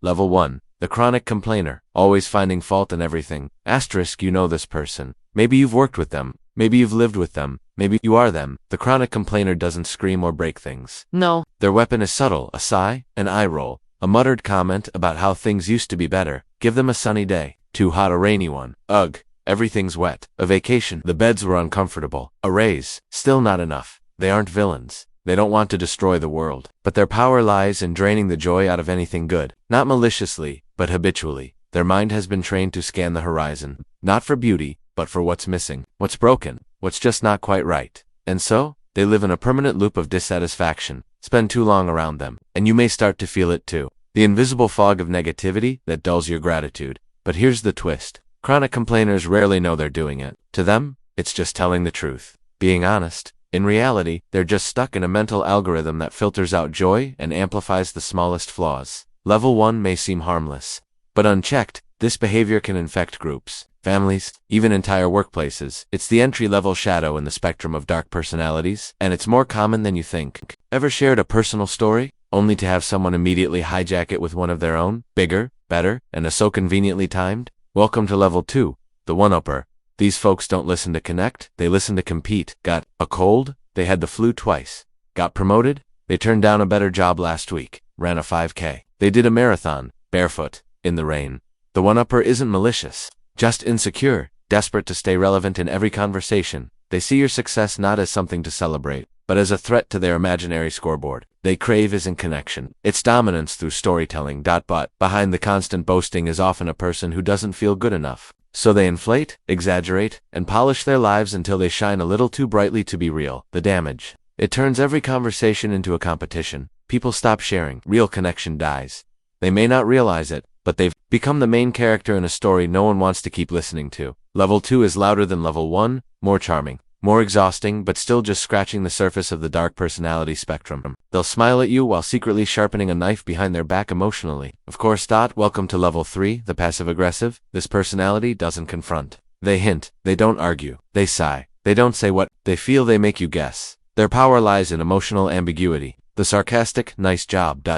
Level 1. The chronic complainer, always finding fault in everything. Asterisk, you know this person. Maybe you've worked with them. Maybe you've lived with them. Maybe you are them. The chronic complainer doesn't scream or break things. No. Their weapon is subtle, a sigh, an eye roll, a muttered comment about how things used to be better. Give them a sunny day. Too hot, a rainy one. Ugh, everything's wet. A vacation, the beds were uncomfortable. A raise, still not enough. They aren't villains. They don't want to destroy the world. But their power lies in draining the joy out of anything good. Not maliciously, but habitually. Their mind has been trained to scan the horizon. Not for beauty, but for what's missing, what's broken, what's just not quite right. And so, they live in a permanent loop of dissatisfaction. Spend too long around them, and you may start to feel it too. The invisible fog of negativity that dulls your gratitude. But here's the twist. Chronic complainers rarely know they're doing it. To them, it's just telling the truth. Being honest. In reality, they're just stuck in a mental algorithm that filters out joy and amplifies the smallest flaws. Level 1 may seem harmless, but unchecked, this behavior can infect groups, families, even entire workplaces. It's the entry-level shadow in the spectrum of dark personalities, and it's more common than you think. Ever shared a personal story, only to have someone immediately hijack it with one of their own, bigger, better, and so conveniently timed? Welcome to Level 2, the one-upper. These folks don't listen to connect, they listen to compete. Got a cold? They had the flu twice. Got promoted? They turned down a better job last week. Ran a 5K. They did a marathon, barefoot, in the rain. The one-upper isn't malicious, just insecure, desperate to stay relevant in every conversation. They see your success not as something to celebrate, but as a threat to their imaginary scoreboard. They crave isn't connection. It's dominance through storytelling. But behind the constant boasting is often a person who doesn't feel good enough. So they inflate, exaggerate, and polish their lives until they shine a little too brightly to be real. The damage. It turns every conversation into a competition. People stop sharing. Real connection dies. They may not realize it, but they've become the main character in a story no one wants to keep listening to. Level 2 is louder than Level 1, more charming, more exhausting, but still just scratching the surface of the dark personality spectrum. They'll smile at you while secretly sharpening a knife behind their back emotionally. Of course. Welcome to Level 3, the passive-aggressive. This personality doesn't confront. They hint. They don't argue. They sigh. They don't say what they feel. They make you guess. Their power lies in emotional ambiguity. The sarcastic, nice job, ...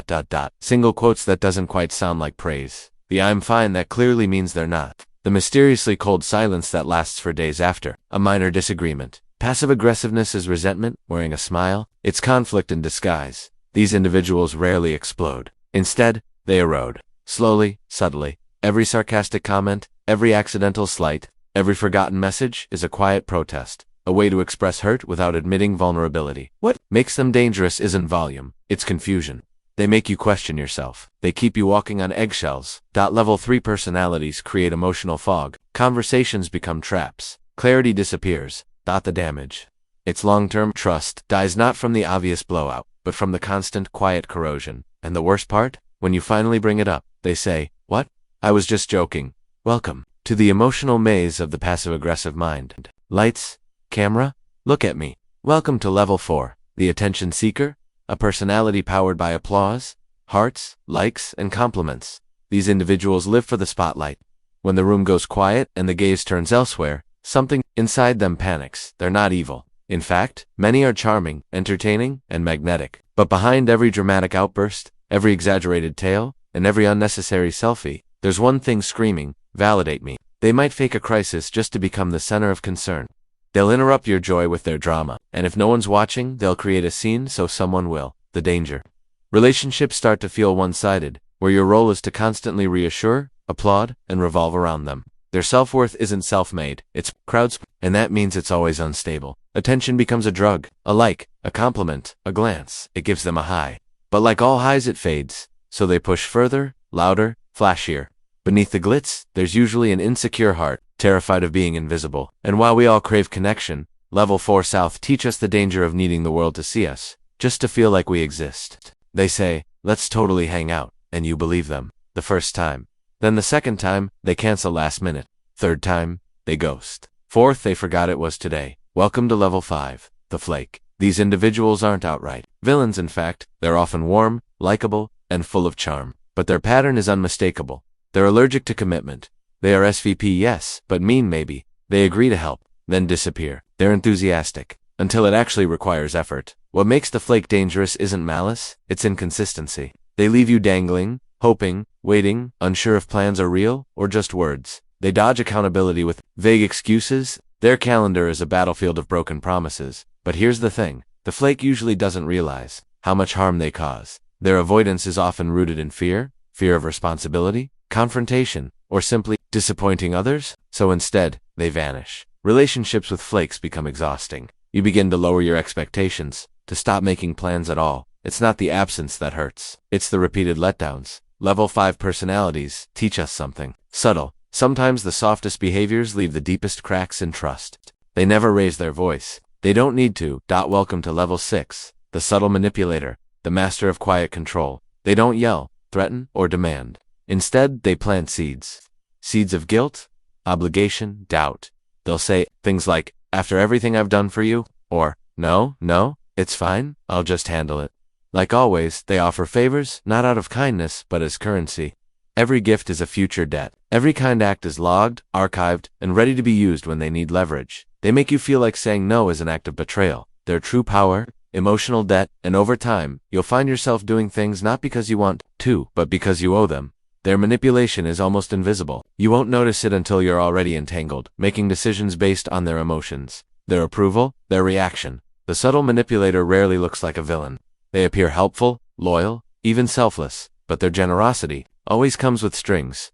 Single quotes that doesn't quite sound like praise. The I'm fine that clearly means they're not. The mysteriously cold silence that lasts for days after a minor disagreement. Passive-aggressiveness is resentment, wearing a smile. It's conflict in disguise. These individuals rarely explode. Instead, they erode. Slowly, subtly. Every sarcastic comment, every accidental slight, every forgotten message is a quiet protest. A way to express hurt without admitting vulnerability. What makes them dangerous isn't volume, it's confusion. They make you question yourself. They keep you walking on eggshells. Level 3 personalities create emotional fog. Conversations become traps. Clarity disappears. The damage. Its long-term trust dies not from the obvious blowout, but from the constant, quiet corrosion. And the worst part? When you finally bring it up, they say, "What? I was just joking." Welcome to the emotional maze of the passive-aggressive mind. Lights, camera, look at me. Welcome to Level 4, the attention seeker, a personality powered by applause, hearts, likes, and compliments. These individuals live for the spotlight. When the room goes quiet and the gaze turns elsewhere, something inside them panics. They're not evil. In fact, many are charming, entertaining, and magnetic. But behind every dramatic outburst, every exaggerated tale, and every unnecessary selfie, there's one thing screaming, validate me. They might fake a crisis just to become the center of concern. They'll interrupt your joy with their drama, and if no one's watching, they'll create a scene so someone will. The danger. Relationships start to feel one-sided, where your role is to constantly reassure, applaud, and revolve around them. Their self-worth isn't self-made, it's crowds, and that means it's always unstable. Attention becomes a drug, a like, a compliment, a glance. It gives them a high. But like all highs, it fades, so they push further, louder, flashier. Beneath the glitz, there's usually an insecure heart, terrified of being invisible. And while we all crave connection, Level 4 South teach us the danger of needing the world to see us, just to feel like we exist. They say, let's totally hang out, and you believe them. The first time. Then the second time, they cancel last minute. Third time, they ghost. Fourth, they forgot it was today. Welcome to Level 5, the flake. These individuals aren't outright villains. In fact, they're often warm, likable, and full of charm. But their pattern is unmistakable. They're allergic to commitment. They are SVP, yes, but mean maybe. They agree to help, then disappear. They're enthusiastic, until it actually requires effort. What makes the flake dangerous isn't malice, it's inconsistency. They leave you dangling, hoping, waiting, unsure if plans are real or just words. They dodge accountability with vague excuses. Their calendar is a battlefield of broken promises. But here's the thing. The flake usually doesn't realize how much harm they cause. Their avoidance is often rooted in fear of responsibility, confrontation, or simply disappointing others. So instead, they vanish. Relationships with flakes become exhausting. You begin to lower your expectations, to stop making plans at all. It's not the absence that hurts. It's the repeated letdowns. Level 5 personalities teach us something subtle. Sometimes the softest behaviors leave the deepest cracks in trust. They never raise their voice. They don't need to. Welcome to level 6, the subtle manipulator, the master of quiet control. They don't yell, threaten, or demand. Instead, they plant seeds. Seeds of guilt, obligation, doubt. They'll say things like, after everything I've done for you, or, no, it's fine, I'll just handle it. Like always, they offer favors, not out of kindness, but as currency. Every gift is a future debt. Every kind act is logged, archived, and ready to be used when they need leverage. They make you feel like saying no is an act of betrayal. Their true power, emotional debt, and over time, you'll find yourself doing things not because you want to, but because you owe them. Their manipulation is almost invisible. You won't notice it until you're already entangled, making decisions based on their emotions, their approval, their reaction. The subtle manipulator rarely looks like a villain. They appear helpful, loyal, even selfless, but their generosity always comes with strings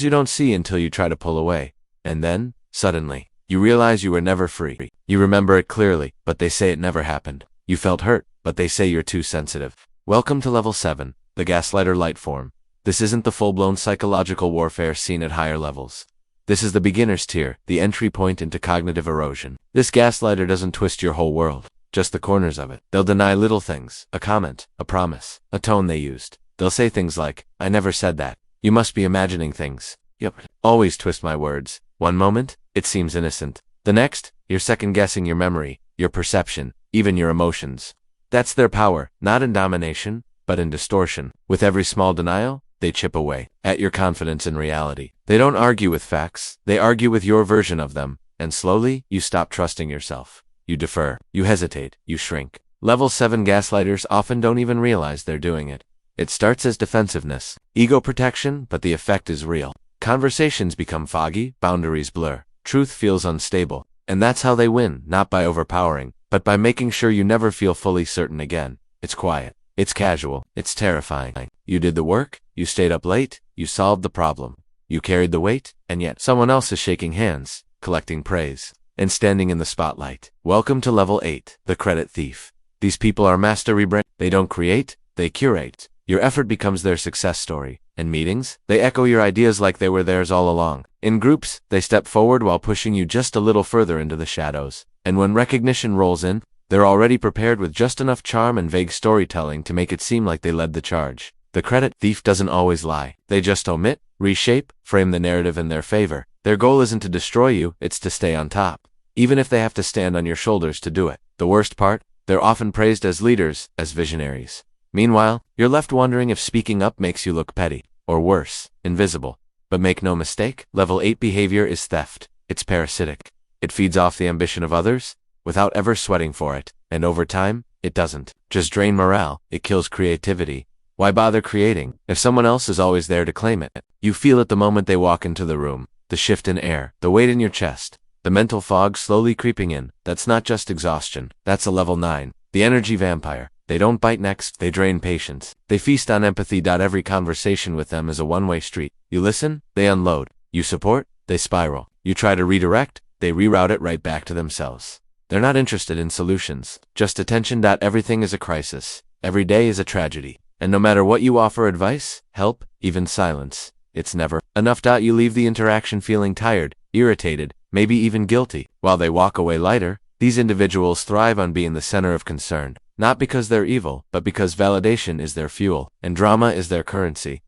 you don't see until you try to pull away. And then, suddenly, you realize you were never free. You remember it clearly, but they say it never happened. You felt hurt, but they say you're too sensitive. Welcome to level 7, the gaslighter light form. This isn't the full-blown psychological warfare seen at higher levels. This is the beginner's tier, the entry point into cognitive erosion. This gaslighter doesn't twist your whole world, just the corners of it. They'll deny little things, a comment, a promise, a tone they used. They'll say things like, I never said that. You must be imagining things. Yep. Always twist my words. One moment, it seems innocent. The next, you're second-guessing your memory, your perception, even your emotions. That's their power, not in domination, but in distortion. With every small denial, they chip away at your confidence in reality. They don't argue with facts, they argue with your version of them, and slowly, you stop trusting yourself. You defer, you hesitate, you shrink. Level 7 gaslighters often don't even realize they're doing it. It starts as defensiveness, ego protection, but the effect is real. Conversations become foggy, boundaries blur, truth feels unstable, and that's how they win, not by overpowering, but by making sure you never feel fully certain again. It's quiet, it's casual, it's terrifying. You did the work, you stayed up late, you solved the problem, you carried the weight, and yet someone else is shaking hands, collecting praise, and standing in the spotlight. Welcome to level 8, the credit thief. These people are master rebrand. They don't create, they curate. Your effort becomes their success story. In meetings, they echo your ideas like they were theirs all along. In groups, they step forward while pushing you just a little further into the shadows. And when recognition rolls in, they're already prepared with just enough charm and vague storytelling to make it seem like they led the charge. The credit thief doesn't always lie. They just omit, reshape, frame the narrative in their favor. Their goal isn't to destroy you, it's to stay on top. Even if they have to stand on your shoulders to do it. The worst part? They're often praised as leaders, as visionaries. Meanwhile, you're left wondering if speaking up makes you look petty, or worse, invisible. But make no mistake, level 8 behavior is theft. It's parasitic. It feeds off the ambition of others, without ever sweating for it, and over time, it doesn't just drain morale, it kills creativity. Why bother creating, if someone else is always there to claim it? You feel it the moment they walk into the room, the shift in air, the weight in your chest, the mental fog slowly creeping in. That's not just exhaustion, that's a level 9, the energy vampire. They don't bite necks, they drain patience. They feast on empathy. Every conversation with them is a one-way street. You listen, they unload. You support, they spiral. You try to redirect, they reroute it right back to themselves. They're not interested in solutions, just attention. Everything is a crisis. Every day is a tragedy. And no matter what you offer advice, help, even silence, it's never enough. You leave the interaction feeling tired, irritated, maybe even guilty. While they walk away lighter, these individuals thrive on being the center of concern. Not because they're evil, but because validation is their fuel, and drama is their currency.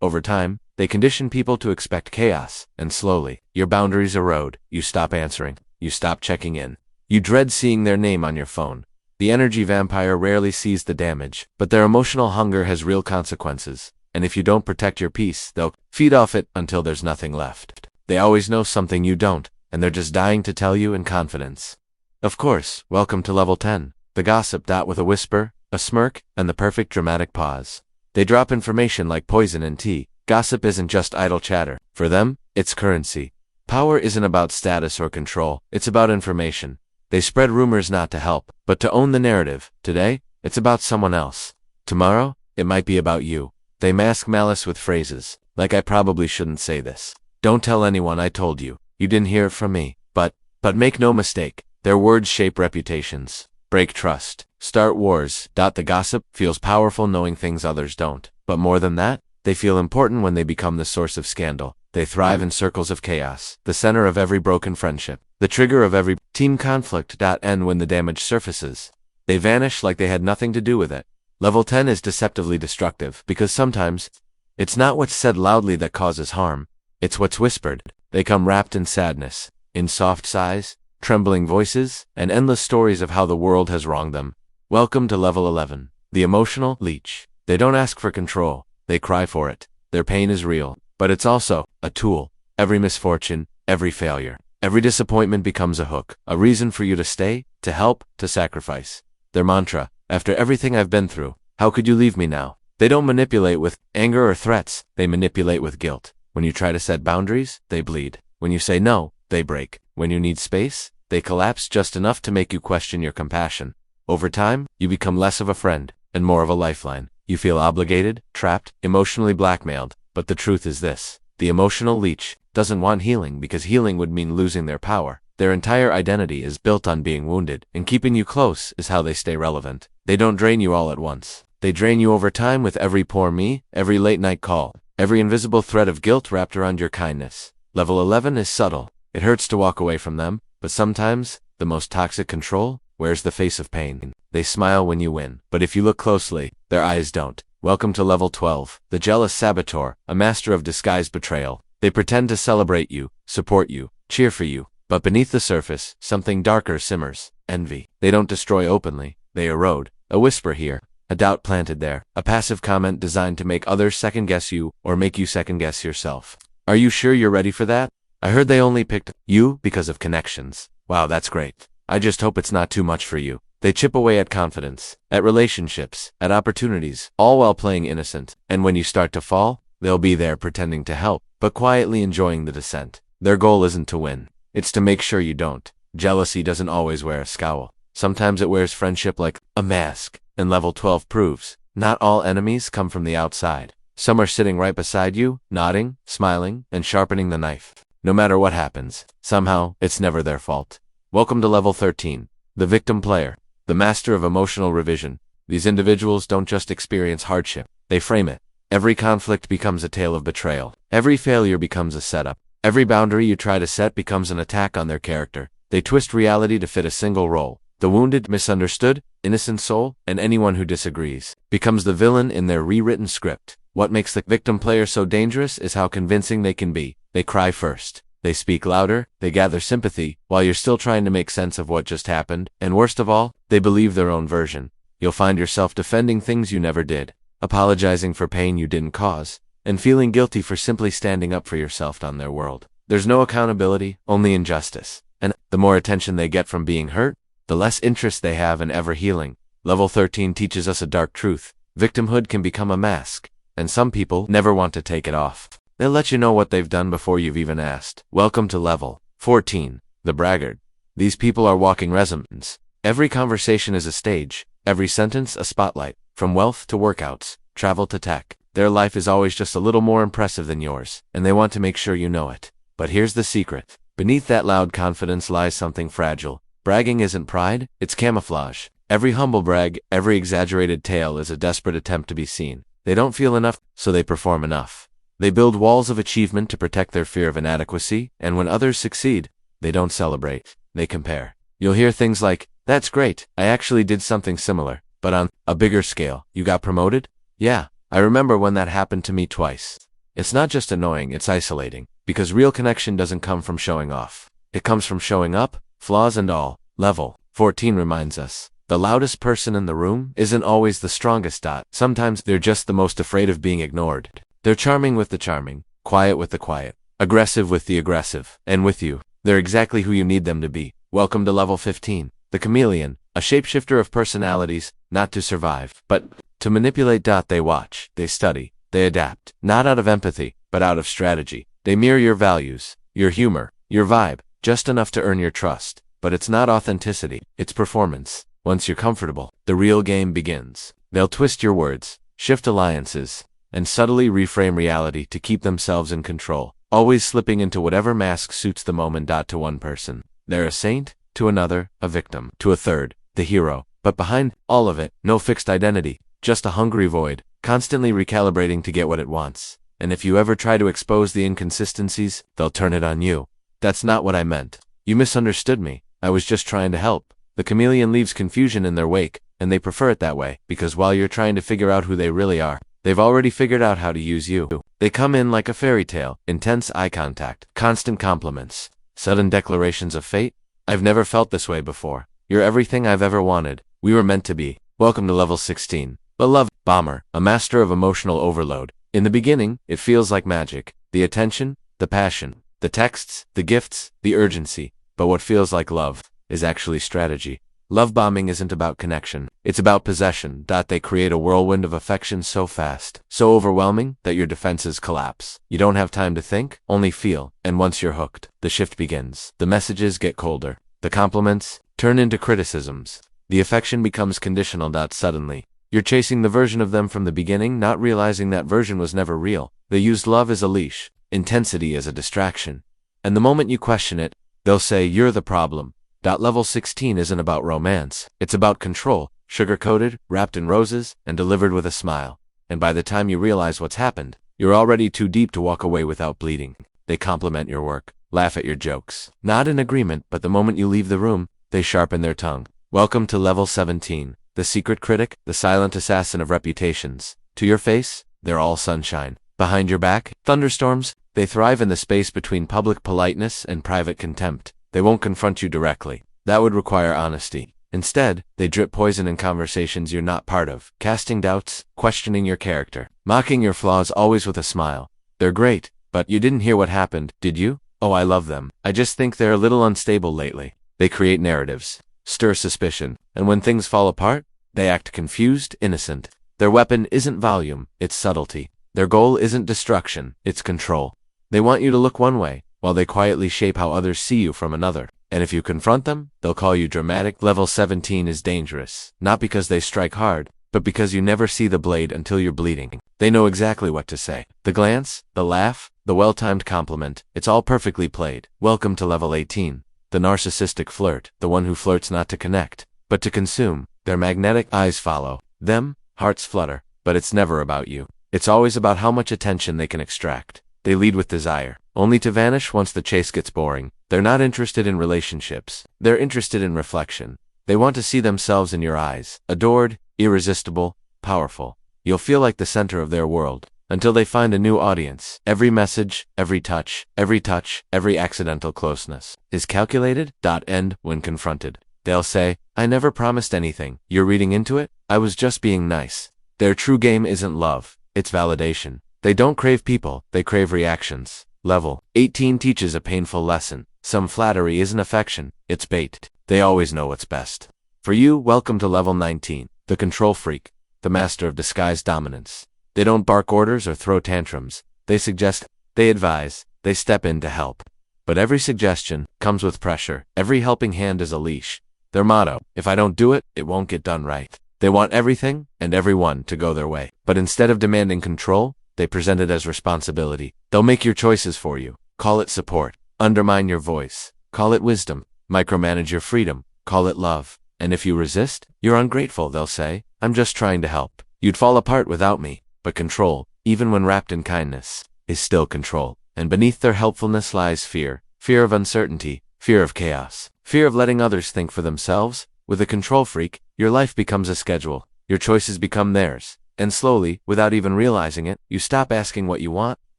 Over time, they condition people to expect chaos, and slowly, your boundaries erode. You stop answering. You stop checking in. You dread seeing their name on your phone. The energy vampire rarely sees the damage, but their emotional hunger has real consequences, and if you don't protect your peace, they'll feed off it until there's nothing left. They always know something you don't, and they're just dying to tell you in confidence. Of course, welcome to level 10. The gossip. With a whisper, a smirk, and the perfect dramatic pause. They drop information like poison in tea, Gossip isn't just idle chatter. For them, it's currency. Power isn't about status or control, it's about information. They spread rumors not to help, but to own the narrative. Today, it's about someone else. Tomorrow, it might be about you. They mask malice with phrases, like I probably shouldn't say this. Don't tell anyone I told you. You didn't hear it from me. But make no mistake, their words shape reputations, break trust, start wars. The gossip feels powerful knowing things others don't. But more than that, they feel important when they become the source of scandal. They thrive in circles of chaos, the center of every broken friendship, the trigger of every team conflict. And when the damage surfaces, they vanish like they had nothing to do with it. Level 10 is deceptively destructive because sometimes, it's not what's said loudly that causes harm, it's what's whispered. They come wrapped in sadness, in soft sighs, trembling voices, and endless stories of how the world has wronged them. Welcome to Level 11, the emotional leech. They don't ask for control, they cry for it. Their pain is real, but it's also a tool. Every misfortune, every failure, every disappointment becomes a hook, a reason for you to stay, to help, to sacrifice. Their mantra, after everything I've been through, how could you leave me now? They don't manipulate with anger or threats, they manipulate with guilt. When you try to set boundaries, they bleed. When you say no, they break. When you need space, they collapse just enough to make you question your compassion. Over time, you become less of a friend and more of a lifeline. You feel obligated, trapped, emotionally blackmailed. But the truth is this: the emotional leech doesn't want healing because healing would mean losing their power. Their entire identity is built on being wounded, and keeping you close is how they stay relevant. They don't drain you all at once. They drain you over time with every poor me, every late night call, every invisible thread of guilt wrapped around your kindness. Level 11 is subtle. It hurts to walk away from them, but sometimes, the most toxic control wears the face of pain. They smile when you win, but if you look closely, their eyes don't. Welcome to Level 12, the jealous saboteur, a master of disguised betrayal. They pretend to celebrate you, support you, cheer for you, but beneath the surface, something darker simmers: envy. They don't destroy openly, they erode. A whisper here, a doubt planted there, a passive comment designed to make others second-guess you or make you second-guess yourself. Are you sure you're ready for that? I heard they only picked you because of connections. Wow, that's great. I just hope it's not too much for you. They chip away at confidence, at relationships, at opportunities, all while playing innocent. And when you start to fall, they'll be there pretending to help, but quietly enjoying the descent. Their goal isn't to win. It's to make sure you don't. Jealousy doesn't always wear a scowl. Sometimes it wears friendship like a mask. And Level 12 proves, not all enemies come from the outside. Some are sitting right beside you, nodding, smiling, and sharpening the knife. No matter what happens, somehow, it's never their fault. Welcome to Level 13, the victim player, the master of emotional revision. These individuals don't just experience hardship, they frame it. Every conflict becomes a tale of betrayal. Every failure becomes a setup. Every boundary you try to set becomes an attack on their character. They twist reality to fit a single role. The wounded, misunderstood, innocent soul, and anyone who disagrees becomes the villain in their rewritten script. What makes the victim player so dangerous is how convincing they can be. They cry first. They speak louder. They gather sympathy while you're still trying to make sense of what just happened. And worst of all, they believe their own version. You'll find yourself defending things you never did, apologizing for pain you didn't cause, and feeling guilty for simply standing up for yourself on their world. There's no accountability, only injustice. And the more attention they get from being hurt, the less interest they have in ever healing. Level 13 teaches us a dark truth. Victimhood can become a mask, and some people never want to take it off. They'll let you know what they've done before you've even asked. Welcome to Level 14, the braggart. These people are walking resumes. Every conversation is a stage, every sentence a spotlight. From wealth to workouts, travel to tech, their life is always just a little more impressive than yours, and they want to make sure you know it. But here's the secret. Beneath that loud confidence lies something fragile. Bragging isn't pride, it's camouflage. Every humble brag, every exaggerated tale is a desperate attempt to be seen. They don't feel enough, so they perform enough. They build walls of achievement to protect their fear of inadequacy, and when others succeed, they don't celebrate, they compare. You'll hear things like, "That's great, I actually did something similar, but on a bigger scale. You got promoted? Yeah, I remember when that happened to me twice." It's not just annoying, it's isolating, because real connection doesn't come from showing off. It comes from showing up, flaws and all. Level 14 reminds us, the loudest person in the room isn't always the strongest. Sometimes they're just the most afraid of being ignored. They're charming with the charming, quiet with the quiet, aggressive with the aggressive, and with you, they're exactly who you need them to be. Welcome to Level 15, the chameleon, a shapeshifter of personalities, not to survive, but to manipulate. They watch, they study, They adapt, not out of empathy, but out of strategy. They mirror your values, your humor, your vibe, just enough to earn your trust. But it's not authenticity, it's performance. Once you're comfortable, the real game begins. They'll twist your words, shift alliances, and subtly reframe reality to keep themselves in control, always slipping into whatever mask suits the moment. To one person, they're a saint, to another, a victim, to a third, the hero. But behind all of it, no fixed identity, just a hungry void, constantly recalibrating to get what it wants. And if you ever try to expose the inconsistencies, they'll turn it on you. That's not what I meant. You misunderstood me. I was just trying to help. The chameleon leaves confusion in their wake, and they prefer it that way, because while you're trying to figure out who they really are, they've already figured out how to use you. They come in like a fairy tale, intense eye contact, constant compliments, sudden declarations of fate. I've never felt this way before. You're everything I've ever wanted. We were meant to be. Welcome to level 16. The Love Bomber, a master of emotional overload. In the beginning, it feels like magic. The attention, the passion, the texts, the gifts, the urgency. But what feels like love is actually strategy. Love bombing isn't about connection. It's about possession. They create a whirlwind of affection so fast, so overwhelming, that your defenses collapse. You don't have time to think, only feel. And once you're hooked, the shift begins. The messages get colder. The compliments turn into criticisms. The affection becomes conditional. Suddenly, you're chasing the version of them from the beginning, not realizing that version was never real. They used love as a leash, intensity as a distraction. And the moment you question it, they'll say you're the problem. Level 16 isn't about romance. It's about control, sugar-coated, wrapped in roses, and delivered with a smile. And by the time you realize what's happened, you're already too deep to walk away without bleeding. They compliment your work, laugh at your jokes. Not in agreement, but the moment you leave the room, they sharpen their tongue. Welcome to level 17. The secret critic, the silent assassin of reputations. To your face, they're all sunshine. Behind your back, thunderstorms. They thrive in the space between public politeness and private contempt. They won't confront you directly. That would require honesty. Instead, they drip poison in conversations you're not part of, casting doubts, questioning your character, mocking your flaws, always with a smile. They're great, but you didn't hear what happened, did you? Oh, I love them. I just think they're a little unstable lately. They create narratives, stir suspicion, and when things fall apart, they act confused, innocent. Their weapon isn't volume, it's subtlety. Their goal isn't destruction, it's control. They want you to look one way, while they quietly shape how others see you from another. And if you confront them, they'll call you dramatic. Level 17 is dangerous, not because they strike hard, but because you never see the blade until you're bleeding. They know exactly what to say. The glance, the laugh, the well-timed compliment, it's all perfectly played. Welcome to level 18. The narcissistic flirt, the one who flirts not to connect, but to consume. Their magnetic eyes follow them, hearts flutter, but it's never about you. It's always about how much attention they can extract. They lead with desire, only to vanish once the chase gets boring. They're not interested in relationships. They're interested in reflection. They want to see themselves in your eyes, adored, irresistible, powerful. You'll feel like the center of their world, until they find a new audience. Every message, every touch, every accidental closeness is calculated. End when confronted. They'll say, I never promised anything. You're reading into it? I was just being nice. Their true game isn't love, it's validation. They don't crave people, they crave reactions. Level 18 teaches a painful lesson. Some flattery isn't affection, it's bait. They always know what's best. For you, welcome to level 19. The control freak, the master of disguised dominance. They don't bark orders or throw tantrums. They suggest, they advise, they step in to help. But every suggestion comes with pressure. Every helping hand is a leash. Their motto, if I don't do it, it won't get done right. They want everything and everyone to go their way. But instead of demanding control, they present it as responsibility. They'll make your choices for you. Call it support. Undermine your voice. Call it wisdom. Micromanage your freedom. Call it love. And if you resist, you're ungrateful, they'll say. I'm just trying to help. You'd fall apart without me. But control, even when wrapped in kindness, is still control. And beneath their helpfulness lies fear. Fear of uncertainty. Fear of chaos. Fear of letting others think for themselves. With a control freak, your life becomes a schedule. Your choices become theirs. And slowly, without even realizing it, you stop asking what you want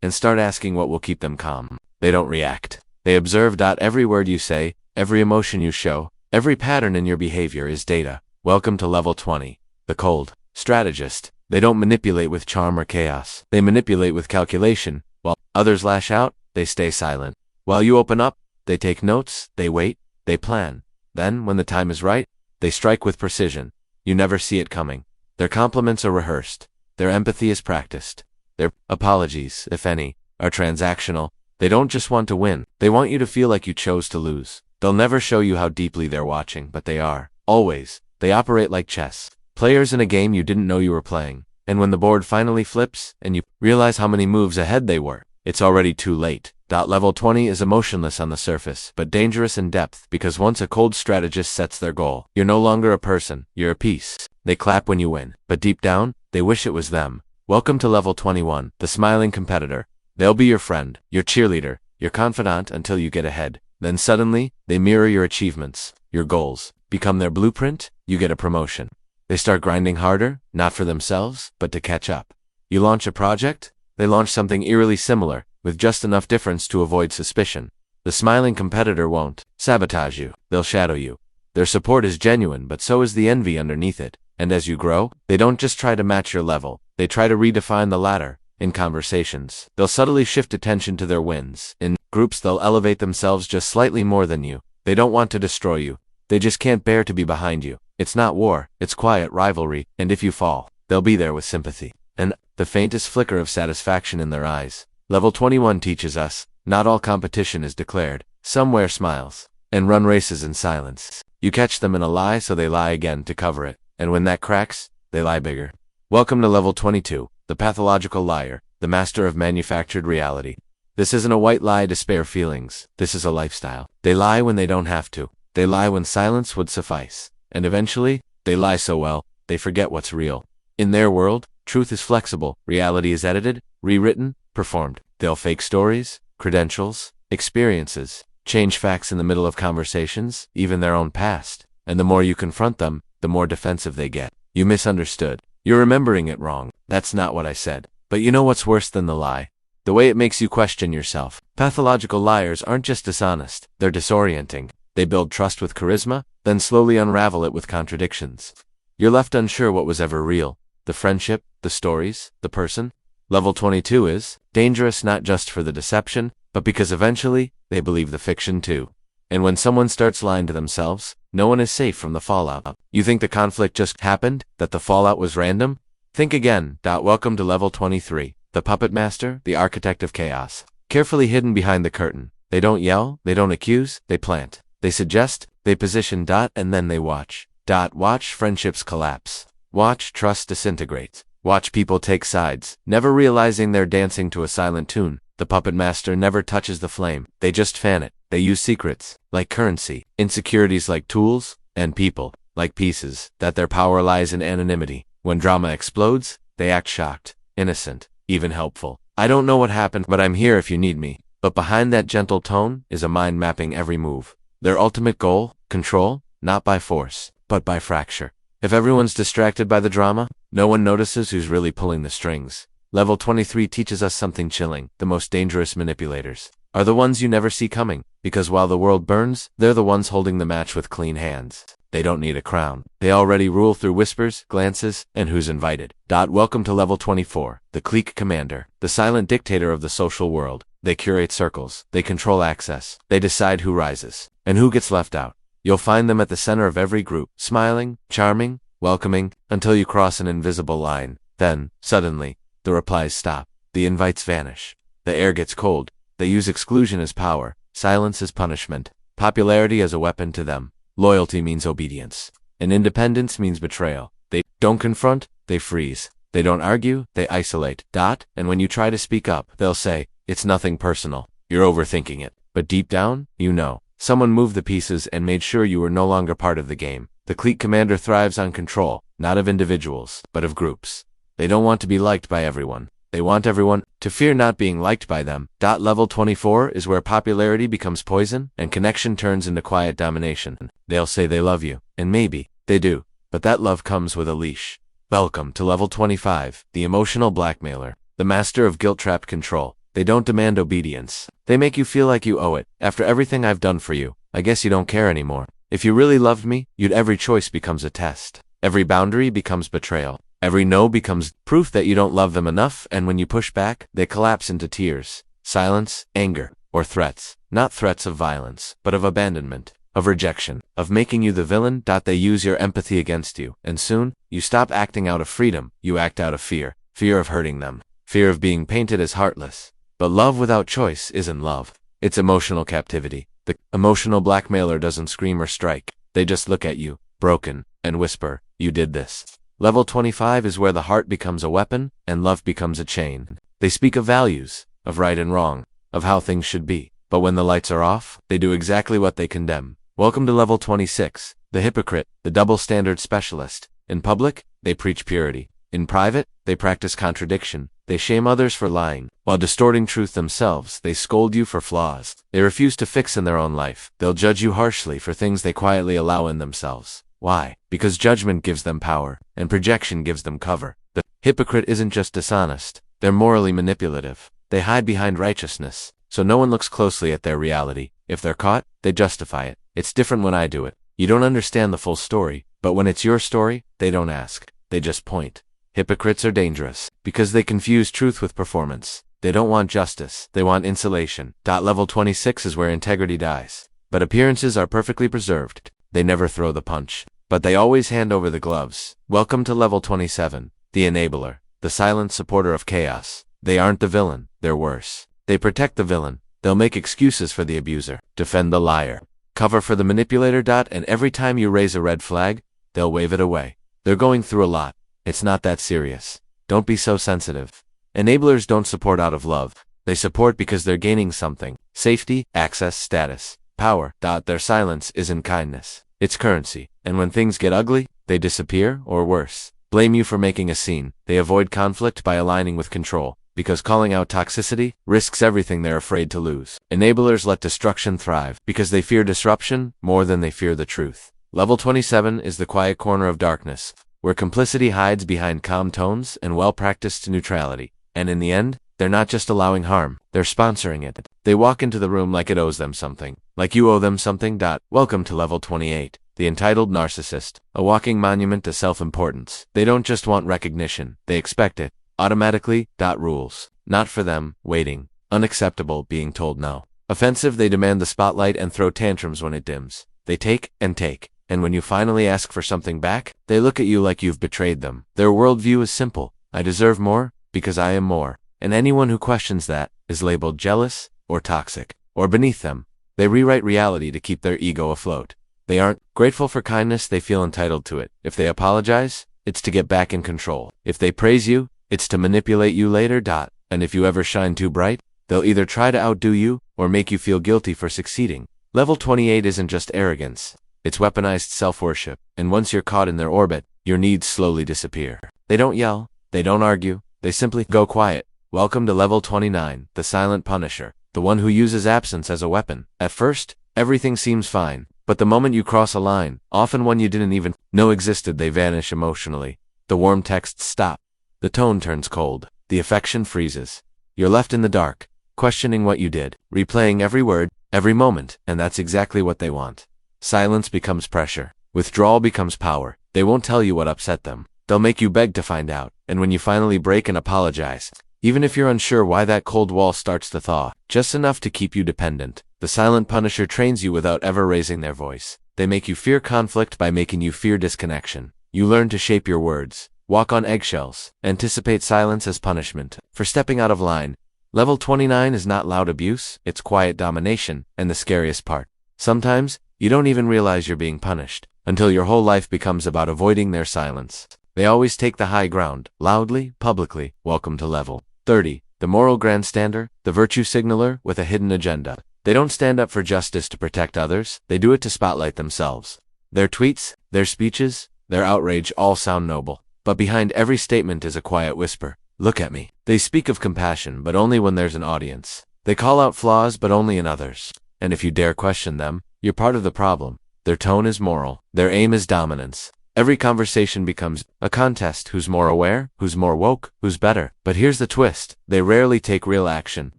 and start asking what will keep them calm. They don't react. They observe. Every word you say, every emotion you show, every pattern in your behavior is data. Welcome to level 20. The cold strategist. They don't manipulate with charm or chaos. They manipulate with calculation. While others lash out, they stay silent. While you open up, they take notes, they wait, they plan. Then, when the time is right, they strike with precision. You never see it coming. Their compliments are rehearsed. Their empathy is practiced. Their apologies, if any, are transactional. They don't just want to win. They want you to feel like you chose to lose. They'll never show you how deeply they're watching, but they are. Always. They operate like chess. Players in a game you didn't know you were playing. And when the board finally flips, and you realize how many moves ahead they were, it's already too late. Level 20 is emotionless on the surface, but dangerous in depth, because once a cold strategist sets their goal, you're no longer a person, you're a piece. They clap when you win, but deep down, they wish it was them. Welcome to level 21, the smiling competitor. They'll be your friend, your cheerleader, your confidant until you get ahead. Then suddenly, they mirror your achievements, your goals, become their blueprint, you get a promotion. They start grinding harder, not for themselves, but to catch up. You launch a project, they launch something eerily similar, with just enough difference to avoid suspicion. The smiling competitor won't sabotage you, they'll shadow you. Their support is genuine, but so is the envy underneath it. And as you grow, they don't just try to match your level, they try to redefine the ladder. In conversations, they'll subtly shift attention to their wins. In groups, they'll elevate themselves just slightly more than you. They don't want to destroy you. They just can't bear to be behind you. It's not war, it's quiet rivalry, and if you fall, they'll be there with sympathy. And the faintest flicker of satisfaction in their eyes. Level 21 teaches us, not all competition is declared. Some wear smiles and run races in silence. You catch them in a lie, so they lie again to cover it. And when that cracks, they lie bigger. Welcome to level 22, the pathological liar, the master of manufactured reality. This isn't a white lie to spare feelings. This is a lifestyle. They lie when they don't have to. They lie when silence would suffice. And eventually, they lie so well, they forget what's real. In their world, truth is flexible, reality is edited, rewritten, performed. They'll fake stories, credentials, experiences, change facts in the middle of conversations, even their own past. And the more you confront them, the more defensive they get. You misunderstood. You're remembering it wrong. That's not what I said. But you know what's worse than the lie? The way it makes you question yourself. Pathological liars aren't just dishonest, they're disorienting. They build trust with charisma, then slowly unravel it with contradictions. You're left unsure what was ever real. The friendship, the stories, the person. Level 22 is dangerous not just for the deception, but because eventually, they believe the fiction too. And when someone starts lying to themselves, no one is safe from the fallout. You think the conflict just happened, that the fallout was random? Think again. Welcome to level 23, the puppet master, the architect of chaos. Carefully hidden behind the curtain. They don't yell, they don't accuse, they plant. They suggest, they position. And then they watch. Watch friendships collapse. Watch trust disintegrate. Watch people take sides, never realizing they're dancing to a silent tune. The puppet master never touches the flame. They just fan it. They use secrets, like currency, insecurities like tools, and people, like pieces, that their power lies in anonymity. When drama explodes, they act shocked, innocent, even helpful. I don't know what happened, but I'm here if you need me. But behind that gentle tone is a mind mapping every move. Their ultimate goal, control, not by force, but by fracture. If everyone's distracted by the drama, no one notices who's really pulling the strings. Level 23 teaches us something chilling. The most dangerous manipulators are the ones you never see coming, because while the world burns, they're the ones holding the match with clean hands. They don't need a crown. They already rule through whispers, glances, and who's invited. Welcome to level 24, the clique commander, the silent dictator of the social world. They curate circles. They control access. They decide who rises and who gets left out. You'll find them at the center of every group, smiling, charming, welcoming, until you cross an invisible line. Then, suddenly, the replies stop. The invites vanish. The air gets cold. They use exclusion as power, silence as punishment, popularity as a weapon to them. Loyalty means obedience, and independence means betrayal. They don't confront, they freeze. They don't argue, they isolate. And when you try to speak up, they'll say, "It's nothing personal. You're overthinking it." But deep down, you know. Someone moved the pieces and made sure you were no longer part of the game. The clique commander thrives on control, not of individuals, but of groups. They don't want to be liked by everyone. They want everyone to fear not being liked by them. Level 24 is where popularity becomes poison and connection turns into quiet domination. They'll say they love you, and maybe they do, but that love comes with a leash. Welcome to level 25, the emotional blackmailer, the master of guilt-trapped control. They don't demand obedience. They make you feel like you owe it. After everything I've done for you, I guess you don't care anymore. If you really loved me, every choice becomes a test. Every boundary becomes betrayal. Every no becomes proof that you don't love them enough, and when you push back, they collapse into tears, silence, anger, or threats. Not threats of violence, but of abandonment, of rejection, of making you the villain. They use your empathy against you, and soon, you stop acting out of freedom, you act out of fear. Fear of hurting them. fear of being painted as heartless. But love without choice isn't love. It's emotional captivity. The emotional blackmailer doesn't scream or strike. They just look at you, broken, and whisper, "You did this." Level 25 is where the heart becomes a weapon and love becomes a chain. They speak of values, of right and wrong, of how things should be. But when the lights are off, they do exactly what they condemn. Welcome to level 26, the hypocrite, the double standard specialist. In public, they preach purity. In private, they practice contradiction. They shame others for lying. While distorting truth themselves, they scold you for flaws they refuse to fix in their own life. They'll judge you harshly for things they quietly allow in themselves. Why? Because judgment gives them power, and projection gives them cover. The hypocrite isn't just dishonest, they're morally manipulative. They hide behind righteousness, so no one looks closely at their reality. If they're caught, they justify it. It's different when I do it. You don't understand the full story, but when it's your story, they don't ask. They just point. Hypocrites are dangerous, because they confuse truth with performance. They don't want justice, they want insulation. Level 26 is where integrity dies. But appearances are perfectly preserved. They never throw the punch, but they always hand over the gloves. Welcome to level 27, the enabler, the silent supporter of chaos. They aren't the villain, they're worse. They protect the villain. They'll make excuses for the abuser, defend the liar, cover for the manipulator. And every time you raise a red flag, they'll wave it away. They're going through a lot. It's not that serious. Don't be so sensitive. Enablers don't support out of love. They support because they're gaining something. Safety, access, status, power. Their silence isn't kindness. It's currency. And when things get ugly, they disappear, or worse, blame you for making a scene. They avoid conflict by aligning with control, because calling out toxicity risks everything they're afraid to lose. Enablers let destruction thrive, because they fear disruption more than they fear the truth. Level 27 is the quiet corner of darkness, where complicity hides behind calm tones and well-practiced neutrality. And in the end, they're not just allowing harm, they're sponsoring it. They walk into the room like it owes them something, like you owe them something. Welcome to level 28, the entitled narcissist, a walking monument to self-importance. They don't just want recognition, they expect it. Automatically. Rules. Not for them, waiting. Unacceptable, being told no. Offensive, they demand the spotlight and throw tantrums when it dims. They take and take. And when you finally ask for something back, they look at you like you've betrayed them. Their worldview is simple. I deserve more, because I am more. And anyone who questions that is labeled jealous, or toxic, or beneath them. They rewrite reality to keep their ego afloat. They aren't grateful for kindness, they feel entitled to it. If they apologize, it's to get back in control. If they praise you, it's to manipulate you later. And if you ever shine too bright, they'll either try to outdo you, or make you feel guilty for succeeding. Level 28 isn't just arrogance. It's weaponized self-worship, and once you're caught in their orbit, your needs slowly disappear. They don't yell, they don't argue, they simply go quiet. Welcome to level 29, the silent punisher, the one who uses absence as a weapon. At first, everything seems fine, but the moment you cross a line, often one you didn't even know existed, they vanish emotionally. The warm texts stop. The tone turns cold. The affection freezes. You're left in the dark, questioning what you did, replaying every word, every moment, and that's exactly what they want. Silence becomes pressure. Withdrawal becomes power. They won't tell you what upset them. They'll make you beg to find out. And when you finally break and apologize, even if you're unsure why, that cold wall starts to thaw, just enough to keep you dependent. The silent punisher trains you without ever raising their voice. They make you fear conflict by making you fear disconnection. You learn to shape your words, walk on eggshells, anticipate silence as punishment for stepping out of line. Level 29 is not loud abuse, it's quiet domination, and the scariest part. Sometimes, you don't even realize you're being punished, until your whole life becomes about avoiding their silence. They always take the high ground, loudly, publicly. Welcome to level 30, the moral grandstander, the virtue signaler with a hidden agenda. They don't stand up for justice to protect others, they do it to spotlight themselves. Their tweets, their speeches, their outrage all sound noble. But behind every statement is a quiet whisper. Look at me. They speak of compassion, but only when there's an audience. They call out flaws, but only in others. And if you dare question them, you're part of the problem. Their tone is moral. Their aim is dominance. Every conversation becomes a contest. Who's more aware? Who's more woke? Who's better? But here's the twist. They rarely take real action,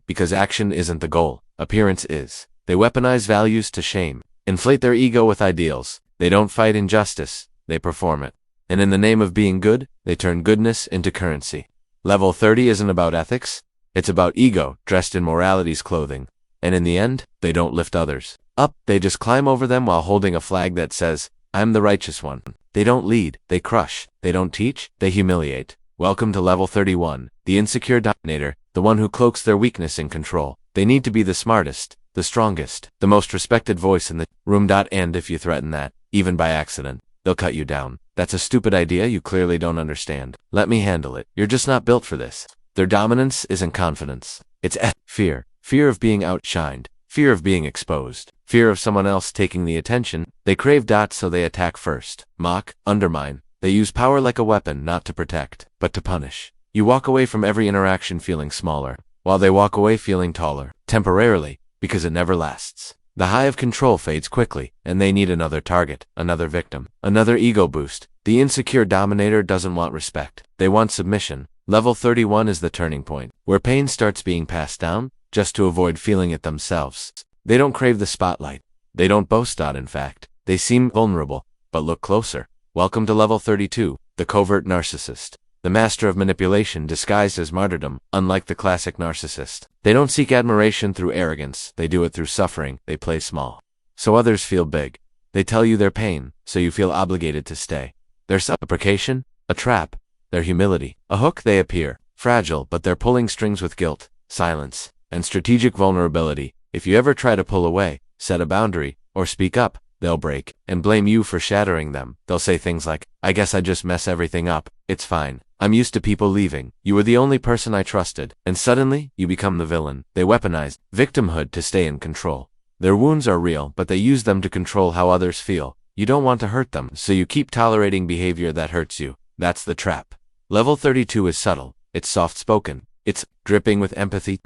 because action isn't the goal. Appearance is. They weaponize values to shame, inflate their ego with ideals. They don't fight injustice, they perform it. And in the name of being good, they turn goodness into currency. Level 30 isn't about ethics, it's about ego dressed in morality's clothing. And in the end, they don't lift others up, they just climb over them while holding a flag that says, I'm the righteous one. They don't lead, they crush. They don't teach, they humiliate. Welcome to level 31, the insecure dominator, the one who cloaks their weakness in control. They need to be the smartest, the strongest, the most respected voice in the room. And if you threaten that, even by accident, they'll cut you down. That's a stupid idea you clearly don't understand. Let me handle it. You're just not built for this. Their dominance isn't confidence. It's fear. Fear of being outshined. Fear of being exposed. Fear of someone else taking the attention. They crave so they attack first. Mock, undermine. They use power like a weapon, not to protect, but to punish. You walk away from every interaction feeling smaller, while they walk away feeling taller. Temporarily, because it never lasts. The high of control fades quickly, and they need another target, another victim, another ego boost. The insecure dominator doesn't want respect. They want submission. Level 31 is the turning point, where pain starts being passed down, just to avoid feeling it themselves. They don't crave the spotlight. They don't boast. In fact, they seem vulnerable, but look closer. Welcome to level 32, the covert narcissist. The master of manipulation disguised as martyrdom, unlike the classic narcissist. They don't seek admiration through arrogance, they do it through suffering. They play small, so others feel big. They tell you their pain, so you feel obligated to stay. Their supplication, a trap. Their humility, a hook. They appear fragile, but they're pulling strings with guilt, silence, and strategic vulnerability. If you ever try to pull away, set a boundary, or speak up, they'll break and blame you for shattering them. They'll say things like, I guess I just mess everything up. It's fine. I'm used to people leaving. You were the only person I trusted. And suddenly, you become the villain. They weaponize victimhood to stay in control. Their wounds are real, but they use them to control how others feel. You don't want to hurt them, so you keep tolerating behavior that hurts you. That's the trap. Level 32 is subtle. It's soft-spoken. It's dripping with empathy.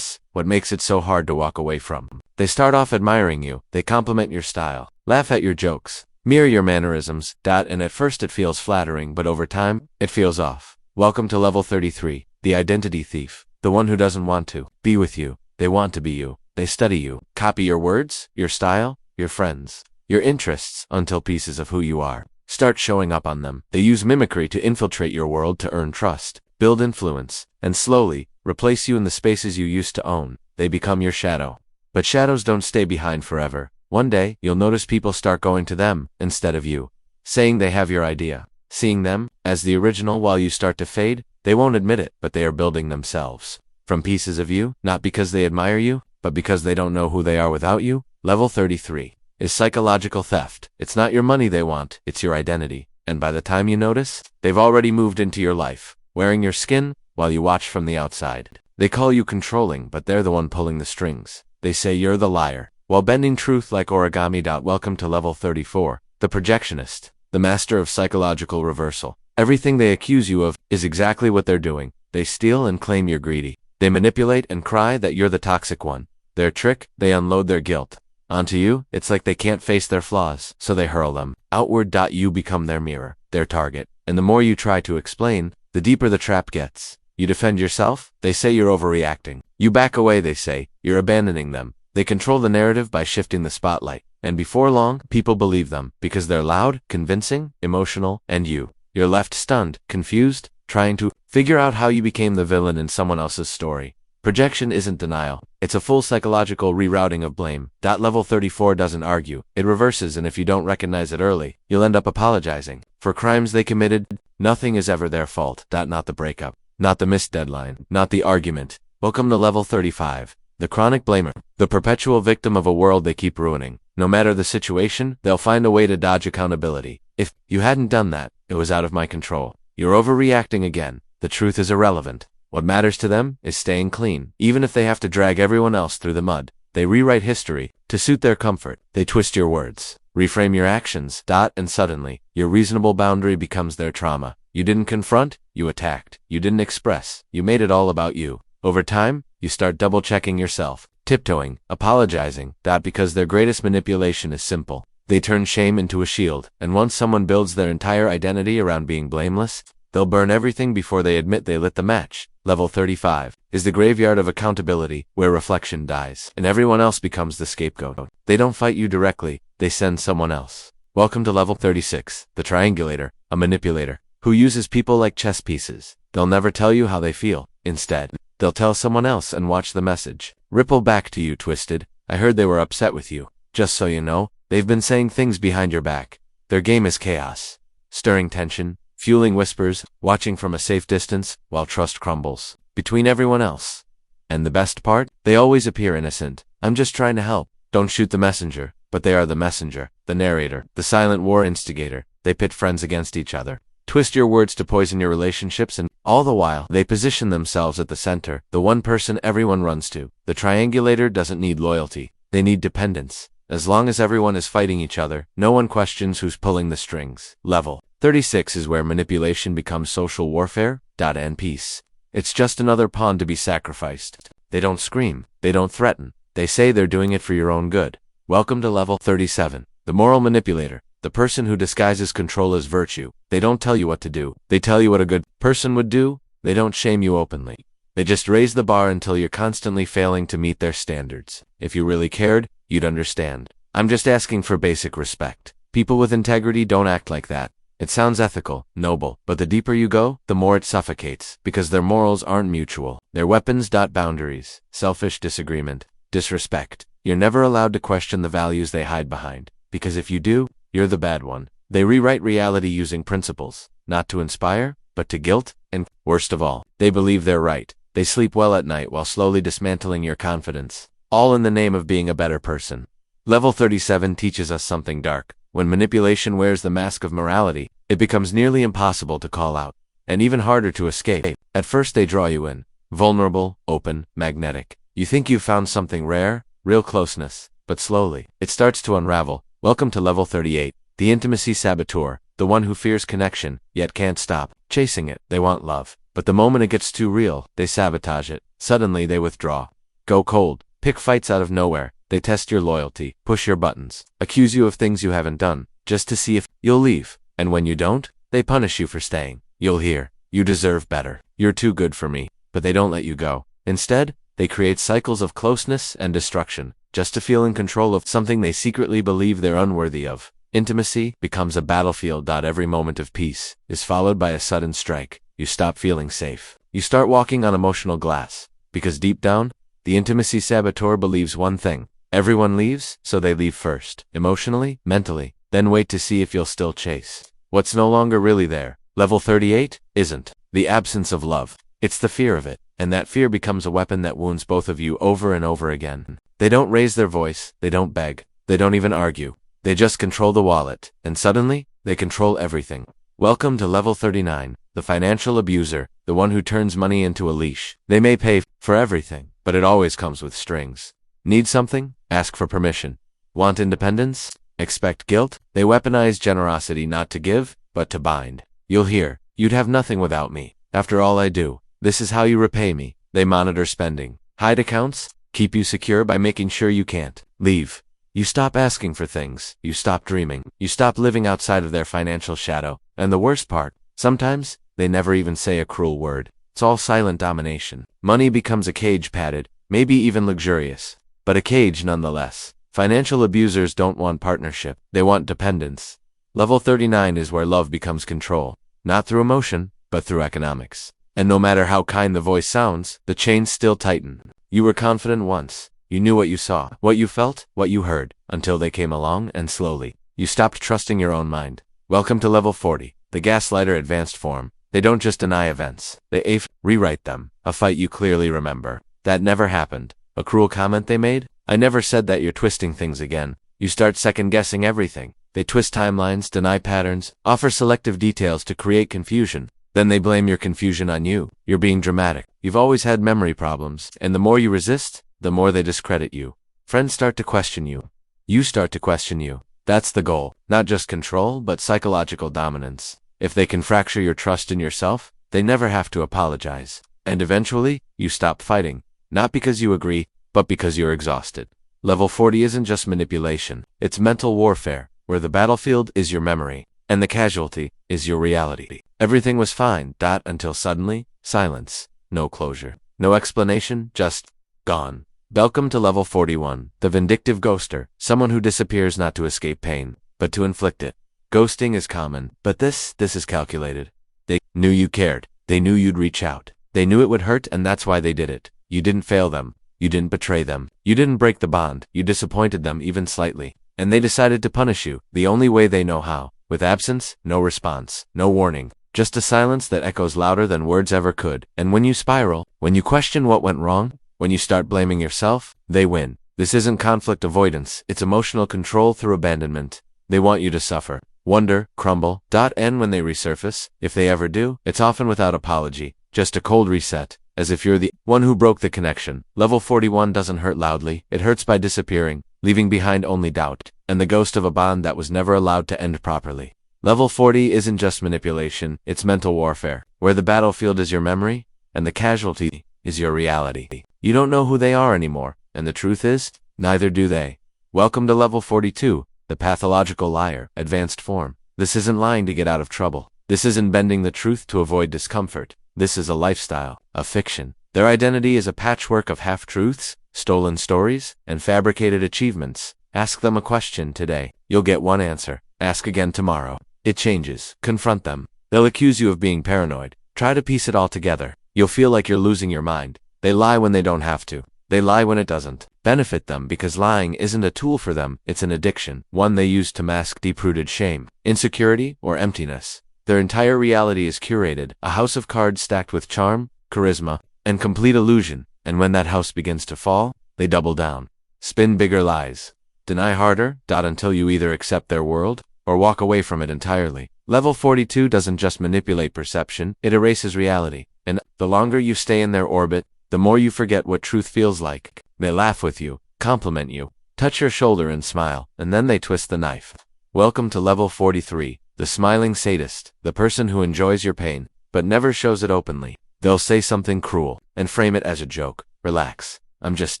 What makes it so hard to walk away from. They start off admiring you. They compliment your style, laugh at your jokes, mirror your mannerisms. And at first it feels flattering, but over time, it feels off. Welcome to level 33, the identity thief, the one who doesn't want to be with you. They want to be you. They study you, copy your words, your style, your friends, your interests, until pieces of who you are start showing up on them. They use mimicry to infiltrate your world, to earn trust, build influence, and slowly replace you in the spaces you used to own. They become your shadow. But shadows don't stay behind forever. One day, you'll notice people start going to them instead of you, saying they have your idea, seeing them as the original while you start to fade. They won't admit it, but they are building themselves from pieces of you, not because they admire you, but because they don't know who they are without you. Level 33 is psychological theft. It's not your money they want, it's your identity. And by the time you notice, they've already moved into your life, wearing your skin while you watch from the outside. They call you controlling, but they're the one pulling the strings. They say you're the liar, while bending truth like origami. Welcome to level 34, the projectionist, the master of psychological reversal. Everything they accuse you of is exactly what they're doing. They steal and claim you're greedy. They manipulate and cry that you're the toxic one. Their trick, they unload their guilt onto you. It's like they can't face their flaws, so they hurl them outward. You become their mirror, their target. And the more you try to explain, the deeper the trap gets. You defend yourself, they say you're overreacting. You back away, they say you're abandoning them. They control the narrative by shifting the spotlight. And before long, people believe them, because they're loud, convincing, emotional, and you're left stunned, confused, trying to figure out how you became the villain in someone else's story. Projection isn't denial. It's a full psychological rerouting of blame. Level 34 doesn't argue. It reverses, and if you don't recognize it early, you'll end up apologizing for crimes they committed. Nothing is ever their fault. Not the breakup, not the missed deadline, not the argument. Welcome to level 35, the chronic blamer, the perpetual victim of a world they keep ruining. No matter the situation, they'll find a way to dodge accountability. If you hadn't done that, it was out of my control. You're overreacting again. The truth is irrelevant. What matters to them is staying clean, even if they have to drag everyone else through the mud. They rewrite history to suit their comfort. They twist your words, reframe your actions. And suddenly, your reasonable boundary becomes their trauma. You didn't confront, you attacked. You didn't express, you made it all about you. Over time, you start double-checking yourself, tiptoeing, apologizing. Because their greatest manipulation is simple. They turn shame into a shield, and once someone builds their entire identity around being blameless, they'll burn everything before they admit they lit the match. Level 35 is the graveyard of accountability, where reflection dies, and everyone else becomes the scapegoat. They don't fight you directly, they send someone else. Welcome to level 36, the triangulator, a manipulator, who uses people like chess pieces. They'll never tell you how they feel. Instead, they'll tell someone else and watch the message ripple back to you. Twisted, I heard they were upset with you. Just so you know, they've been saying things behind your back. Their game is chaos, stirring tension, fueling whispers, watching from a safe distance, while trust crumbles between everyone else. And the best part? They always appear innocent. I'm just trying to help. Don't shoot the messenger. But they are the messenger, the narrator, the silent war instigator. They pit friends against each other, twist your words to poison your relationships, and all the while, they position themselves at the center, the one person everyone runs to. The triangulator doesn't need loyalty. They need dependence. As long as everyone is fighting each other, no one questions who's pulling the strings. Level 36 is where manipulation becomes social warfare, and peace. It's just another pawn to be sacrificed. They don't scream. They don't threaten. They say they're doing it for your own good. Welcome to level 37. The moral manipulator. The person who disguises control as virtue. They don't tell you what to do. They tell you what a good person would do. They don't shame you openly. They just raise the bar until you're constantly failing to meet their standards. If you really cared, you'd understand. I'm just asking for basic respect. People with integrity don't act like that. It sounds ethical, noble, but the deeper you go, the more it suffocates, because their morals aren't mutual. Their weapons. Boundaries, selfish disagreement, disrespect. You're never allowed to question the values they hide behind, because if you do, you're the bad one. They rewrite reality using principles, not to inspire, but to guilt, and, worst of all, they believe they're right. They sleep well at night while slowly dismantling your confidence, all in the name of being a better person. Level 37 teaches us something dark. When manipulation wears the mask of morality, it becomes nearly impossible to call out, and even harder to escape. At first they draw you in, vulnerable, open, magnetic. You think you've found something rare, real closeness, but slowly, it starts to unravel. Welcome to level 38, the intimacy saboteur, the one who fears connection, yet can't stop chasing it. They want love, but the moment it gets too real, they sabotage it. Suddenly they withdraw, go cold, pick fights out of nowhere. They test your loyalty, push your buttons, accuse you of things you haven't done, just to see if you'll leave. And when you don't, they punish you for staying. You'll hear, you deserve better, you're too good for me. But they don't let you go. Instead, they create cycles of closeness and destruction, just to feel in control of something they secretly believe they're unworthy of. Intimacy becomes a battlefield. Every moment of peace is followed by a sudden strike. You stop feeling safe. You start walking on emotional glass, because deep down, the intimacy saboteur believes one thing. Everyone leaves, so they leave first, emotionally, mentally, then wait to see if you'll still chase what's no longer really there. Level 38 isn't the absence of love. It's the fear of it, and that fear becomes a weapon that wounds both of you over and over again. They don't raise their voice, they don't beg, they don't even argue. They just control the wallet, and suddenly, they control everything. Welcome to level 39, the financial abuser, the one who turns money into a leash. They may pay for everything, but it always comes with strings. Need something? Ask for permission. Want independence? Expect guilt? They weaponize generosity not to give, but to bind. You'll hear, you'd have nothing without me. After all I do, this is how you repay me. They monitor spending, hide accounts, keep you secure by making sure you can't leave. You stop asking for things, you stop dreaming, you stop living outside of their financial shadow. And the worst part, sometimes, they never even say a cruel word. It's all silent domination. Money becomes a cage, padded, maybe even luxurious, but a cage nonetheless. Financial abusers don't want partnership, they want dependence. Level 39 is where love becomes control, not through emotion, but through economics. And no matter how kind the voice sounds, the chains still tighten. You were confident once. You knew what you saw, what you felt, what you heard, until they came along, and slowly, you stopped trusting your own mind. Welcome to level 40, the gaslighter advanced form. They don't just deny events, they rewrite them. A fight you clearly remember. That never happened. A cruel comment they made? I never said that. You're twisting things again. You start second-guessing everything. They twist timelines, deny patterns, offer selective details to create confusion. Then they blame your confusion on you. You're being dramatic. You've always had memory problems, and the more you resist, the more they discredit you. Friends start to question you. You start to question you. That's the goal. Not just control, but psychological dominance. If they can fracture your trust in yourself, they never have to apologize. And eventually, you stop fighting. Not because you agree, but because you're exhausted. Level 40 isn't just manipulation. It's mental warfare, where the battlefield is your memory, and the casualty is your reality. Everything was fine, until suddenly, silence. No closure. No explanation, just gone. Welcome to level 41, the vindictive ghoster, someone who disappears not to escape pain, but to inflict it. Ghosting is common, but this is calculated. They knew you cared. They knew you'd reach out. They knew it would hurt, and that's why they did it. You didn't fail them. You didn't betray them. You didn't break the bond. You disappointed them even slightly. And they decided to punish you, the only way they know how. With absence, no response, no warning, Just a silence that echoes louder than words ever could. And when you spiral, when you question what went wrong, when you start blaming yourself, they win. This isn't conflict avoidance, it's emotional control through abandonment. They want you to suffer, wonder, crumble, and when they resurface, if they ever do, it's often without apology, just a cold reset, as if you're the one who broke the connection. Level 41 doesn't hurt loudly, it hurts by disappearing, leaving behind only doubt, and the ghost of a bond that was never allowed to end properly. Level 40 isn't just manipulation, it's mental warfare, where the battlefield is your memory, and the casualty is your reality. You don't know who they are anymore, and the truth is, neither do they. Welcome to Level 42, the pathological liar, advanced form. This isn't lying to get out of trouble. This isn't bending the truth to avoid discomfort. This is a lifestyle, a fiction. Their identity is a patchwork of half-truths, stolen stories, and fabricated achievements. Ask them a question today. You'll get one answer. Ask again tomorrow. It changes. Confront them. They'll accuse you of being paranoid. Try to piece it all together. You'll feel like you're losing your mind. They lie when they don't have to. They lie when it doesn't benefit them, because lying isn't a tool for them, it's an addiction, one they use to mask deep-rooted shame, insecurity, or emptiness. Their entire reality is curated, a house of cards stacked with charm, charisma, and complete illusion, and when that house begins to fall, they double down. Spin bigger lies. Deny harder, until you either accept their world, or walk away from it entirely. Level 42 doesn't just manipulate perception, it erases reality, and the longer you stay in their orbit, the more you forget what truth feels like. They laugh with you, compliment you, touch your shoulder and smile, and then they twist the knife. Welcome to Level 43, the smiling sadist, the person who enjoys your pain, but never shows it openly. They'll say something cruel, and frame it as a joke. Relax, I'm just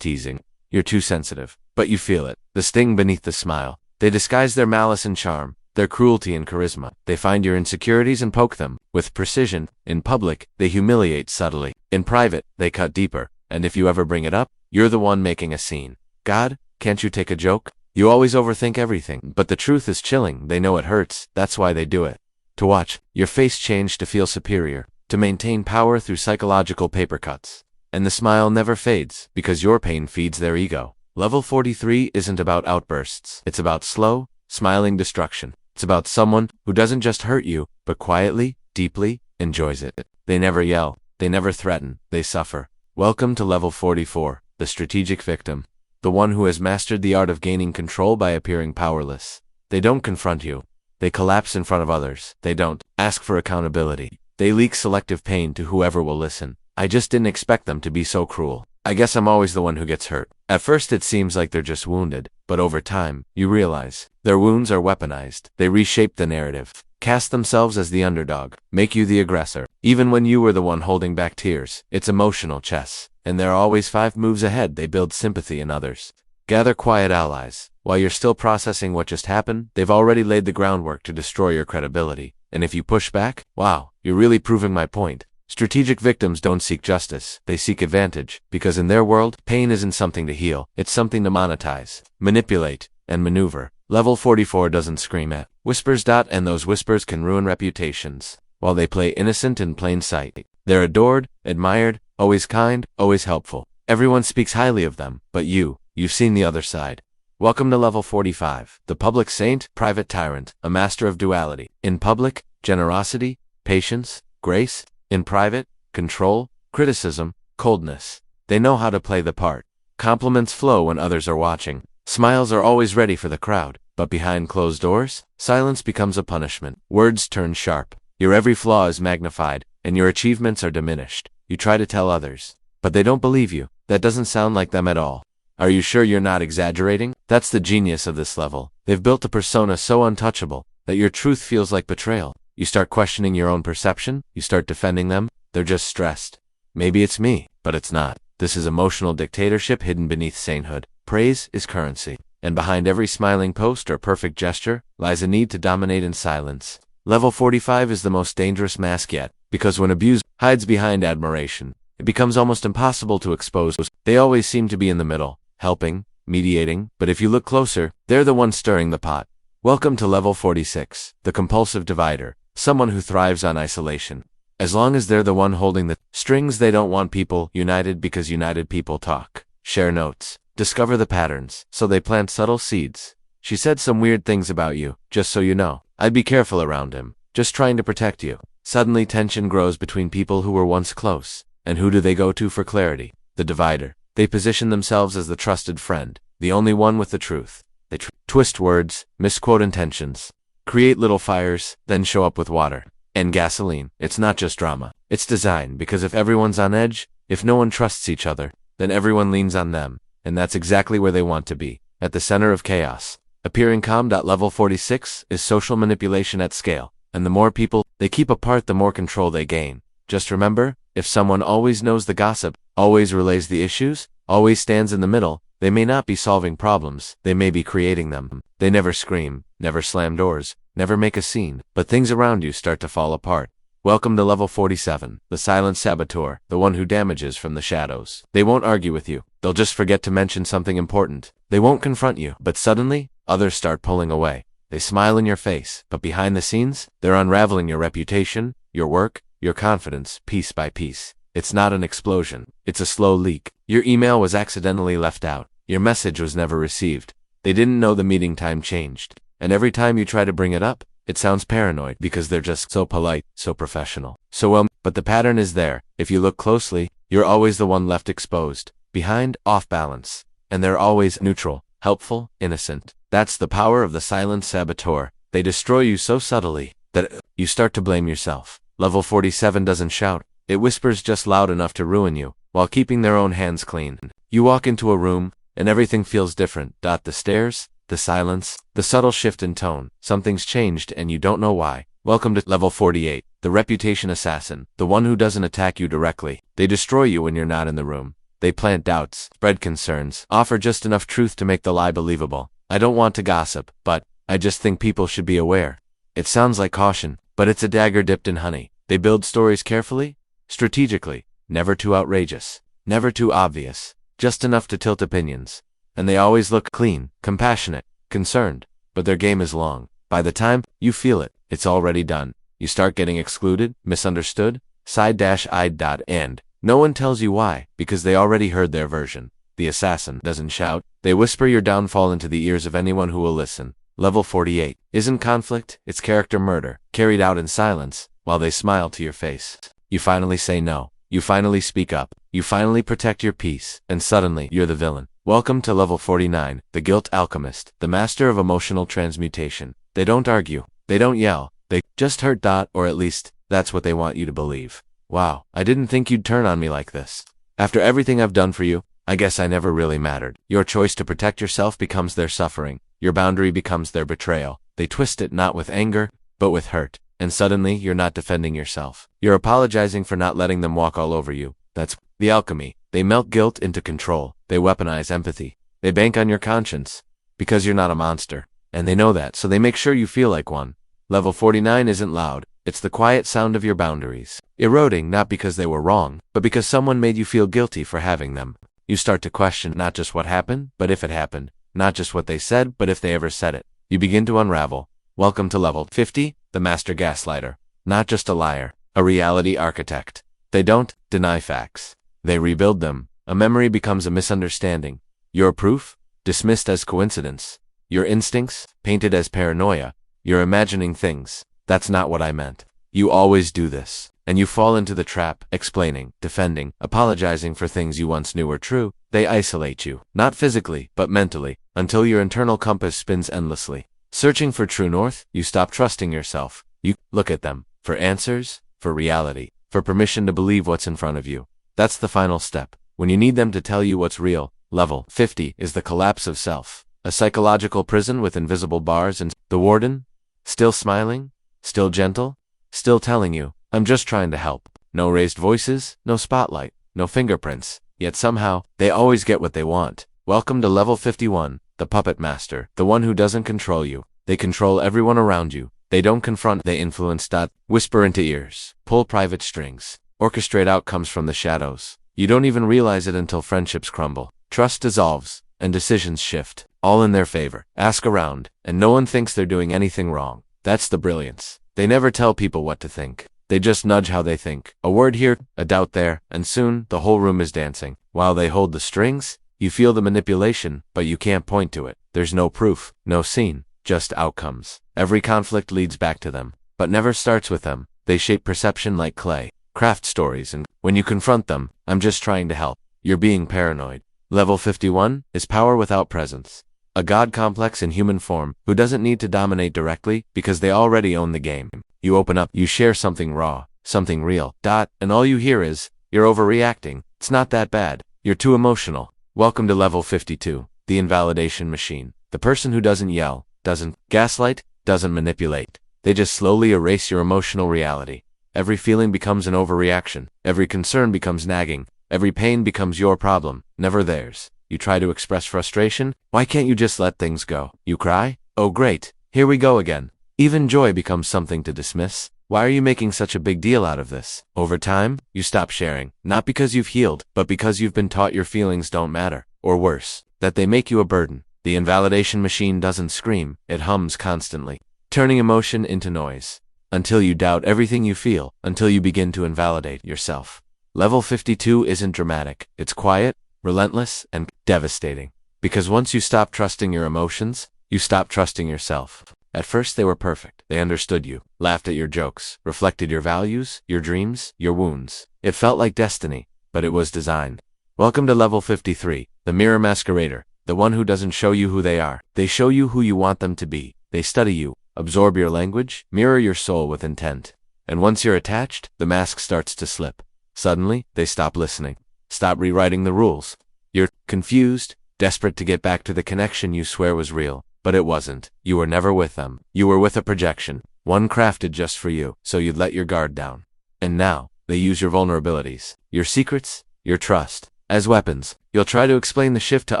teasing. You're too sensitive, but you feel it, the sting beneath the smile. They disguise their malice and charm, their cruelty and charisma. They find your insecurities and poke them with precision. In public, they humiliate subtly. In private, they cut deeper, and if you ever bring it up, you're the one making a scene. God, can't you take a joke? You always overthink everything, but the truth is chilling. They know it hurts, that's why they do it. To watch your face change to feel superior, to maintain power through psychological paper cuts. And the smile never fades, because your pain feeds their ego. Level 43 isn't about outbursts. It's about slow, smiling destruction. It's about someone who doesn't just hurt you, but quietly, deeply, enjoys it. They never yell. They never threaten. They suffer. Welcome to Level 44, the strategic victim. The one who has mastered the art of gaining control by appearing powerless. They don't confront you. They collapse in front of others. They don't ask for accountability. They leak selective pain to whoever will listen. I just didn't expect them to be so cruel. I guess I'm always the one who gets hurt. At first it seems like they're just wounded, but over time, you realize their wounds are weaponized. They reshape the narrative, cast themselves as the underdog, make you the aggressor. Even when you were the one holding back tears, it's emotional chess. And they're always 5 moves ahead. They build sympathy in others. Gather quiet allies. While you're still processing what just happened, they've already laid the groundwork to destroy your credibility. And if you push back, wow, you're really proving my point. Strategic victims don't seek justice, they seek advantage, because in their world, pain isn't something to heal, it's something to monetize, manipulate, and maneuver. Level 44 doesn't scream at whispers. And those whispers can ruin reputations. While they play innocent in plain sight, they're adored, admired, always kind, always helpful. Everyone speaks highly of them, but you've seen the other side. Welcome to Level 45, the public saint, private tyrant, a master of duality. In public, generosity, patience, grace. In private, control, criticism, coldness. They know how to play the part. Compliments flow when others are watching. Smiles are always ready for the crowd. But behind closed doors, silence becomes a punishment. Words turn sharp. Your every flaw is magnified, and your achievements are diminished. You try to tell others, but they don't believe you. That doesn't sound like them at all. Are you sure you're not exaggerating? That's the genius of this level. They've built a persona so untouchable that your truth feels like betrayal. You start questioning your own perception, you start defending them, they're just stressed. Maybe it's me, but it's not. This is emotional dictatorship hidden beneath sainthood. Praise is currency, and behind every smiling post or perfect gesture lies a need to dominate in silence. Level 45 is the most dangerous mask yet, because when abuse hides behind admiration, it becomes almost impossible to expose. They always seem to be in the middle, helping, mediating, but if you look closer, they're the ones stirring the pot. Welcome to Level 46, the compulsive divider. Someone who thrives on isolation. As long as they're the one holding the strings, they don't want people united, because united people talk, share notes, discover the patterns, so they plant subtle seeds. She said some weird things about you, just so you know. I'd be careful around him, just trying to protect you. Suddenly tension grows between people who were once close. And who do they go to for clarity? The divider. They position themselves as the trusted friend, the only one with the truth. They twist words, misquote intentions, create little fires, then show up with water and gasoline. It's not just drama. It's design, because if everyone's on edge, if no one trusts each other, then everyone leans on them. And that's exactly where they want to be, at the center of chaos. Appearing calm. Level 46 is social manipulation at scale. And the more people they keep apart, the more control they gain. Just remember, if someone always knows the gossip, always relays the issues, always stands in the middle, they may not be solving problems, they may be creating them. They never scream, never slam doors, never make a scene, but things around you start to fall apart. Welcome to level 47, the silent saboteur, the one who damages from the shadows. They won't argue with you, they'll just forget to mention something important. They won't confront you, but suddenly, others start pulling away. They smile in your face, but behind the scenes, they're unraveling your reputation, your work, your confidence, piece by piece. It's not an explosion, it's a slow leak. Your email was accidentally left out. Your message was never received. They didn't know the meeting time changed. And every time you try to bring it up, it sounds paranoid because they're just so polite, so professional, so well. But the pattern is there. If you look closely, you're always the one left exposed, behind, off balance. And they're always neutral, helpful, innocent. That's the power of the silent saboteur. They destroy you so subtly that you start to blame yourself. Level 47 doesn't shout. It whispers just loud enough to ruin you, while keeping their own hands clean. You walk into a room, and everything feels different. The stairs, the silence, the subtle shift in tone. Something's changed and you don't know why. Welcome to level 48, the reputation assassin, the one who doesn't attack you directly. They destroy you when you're not in the room. They plant doubts, spread concerns, offer just enough truth to make the lie believable. I don't want to gossip, but I just think people should be aware. It sounds like caution, but it's a dagger dipped in honey. They build stories carefully, strategically, never too outrageous, never too obvious, just enough to tilt opinions. And they always look clean, compassionate, concerned, but their game is long. By the time you feel it, it's already done. You start getting excluded, misunderstood, side-eyed. And no one tells you why, because they already heard their version. The assassin doesn't shout. They whisper your downfall into the ears of anyone who will listen. Level 48 isn't conflict, it's character murder, carried out in silence, while they smile to your face. You finally say no. You finally speak up. You finally protect your peace, and suddenly, you're the villain. Welcome to level 49, the guilt alchemist, the master of emotional transmutation. They don't argue. They don't yell. They just hurt. Or at least, that's what they want you to believe. Wow, I didn't think you'd turn on me like this. After everything I've done for you, I guess I never really mattered. Your choice to protect yourself becomes their suffering. Your boundary becomes their betrayal. They twist it not with anger, but with hurt. And suddenly, you're not defending yourself. You're apologizing for not letting them walk all over you. That's the alchemy. They melt guilt into control. They weaponize empathy. They bank on your conscience, because you're not a monster. And they know that, so they make sure you feel like one. Level 49 isn't loud. It's the quiet sound of your boundaries, eroding not because they were wrong, but because someone made you feel guilty for having them. You start to question not just what happened, but if it happened. Not just what they said, but if they ever said it. You begin to unravel. Welcome to level 50, the master gaslighter. Not just a liar, a reality architect. They don't deny facts. They rebuild them. A memory becomes a misunderstanding. Your proof? Dismissed as coincidence. Your instincts? Painted as paranoia. You're imagining things. That's not what I meant. You always do this. And you fall into the trap, explaining, defending, apologizing for things you once knew were true. They isolate you, not physically, but mentally, until your internal compass spins endlessly. Searching for true north, you stop trusting yourself. You look at them, for answers, for reality, for permission to believe what's in front of you. That's the final step. When you need them to tell you what's real. Level 50 is the collapse of self. A psychological prison with invisible bars and the warden, still smiling, still gentle, still telling you, I'm just trying to help. No raised voices, no spotlight, no fingerprints. Yet somehow, they always get what they want. Welcome to level 51, the puppet master, the one who doesn't control you. They control everyone around you. They don't confront, they influence. Whisper into ears, pull private strings, orchestrate outcomes from the shadows. You don't even realize it until friendships crumble, trust dissolves, and decisions shift, all in their favor. Ask around, and no one thinks they're doing anything wrong. That's the brilliance. They never tell people what to think. They just nudge how they think. A word here, a doubt there, and soon, the whole room is dancing. While they hold the strings, you feel the manipulation, but you can't point to it. There's no proof, no scene, just outcomes. Every conflict leads back to them, but never starts with them. They shape perception like clay, craft stories, and when you confront them, I'm just trying to help, you're being paranoid. Level 51 is power without presence. A god complex in human form who doesn't need to dominate directly because they already own the game. You open up, you share something raw, something real, and all you hear is, you're overreacting, it's not that bad, you're too emotional. Welcome to level 52, the invalidation machine. The person who doesn't yell, doesn't gaslight, doesn't manipulate. They just slowly erase your emotional reality. Every feeling becomes an overreaction. Every concern becomes nagging. Every pain becomes your problem, never theirs. You try to express frustration. Why can't you just let things go? You cry? Oh great, here we go again. Even joy becomes something to dismiss. Why are you making such a big deal out of this? Over time, you stop sharing, not because you've healed, but because you've been taught your feelings don't matter, or worse, that they make you a burden. The invalidation machine doesn't scream, it hums constantly, turning emotion into noise, until you doubt everything you feel, until you begin to invalidate yourself. Level 52 isn't dramatic, it's quiet, relentless, and devastating. Because once you stop trusting your emotions, you stop trusting yourself. At first they were perfect. They understood you, laughed at your jokes, reflected your values, your dreams, your wounds. It felt like destiny, but it was designed. Welcome to level 53, the mirror masquerader, the one who doesn't show you who they are. They show you who you want them to be. They study you, absorb your language, mirror your soul with intent. And once you're attached, the mask starts to slip. Suddenly, they stop listening. Stop rewriting the rules. You're confused, desperate to get back to the connection you swear was real. But it wasn't. You were never with them. You were with a projection, one crafted just for you, so you'd let your guard down. And now, they use your vulnerabilities, your secrets, your trust, as weapons. You'll try to explain the shift to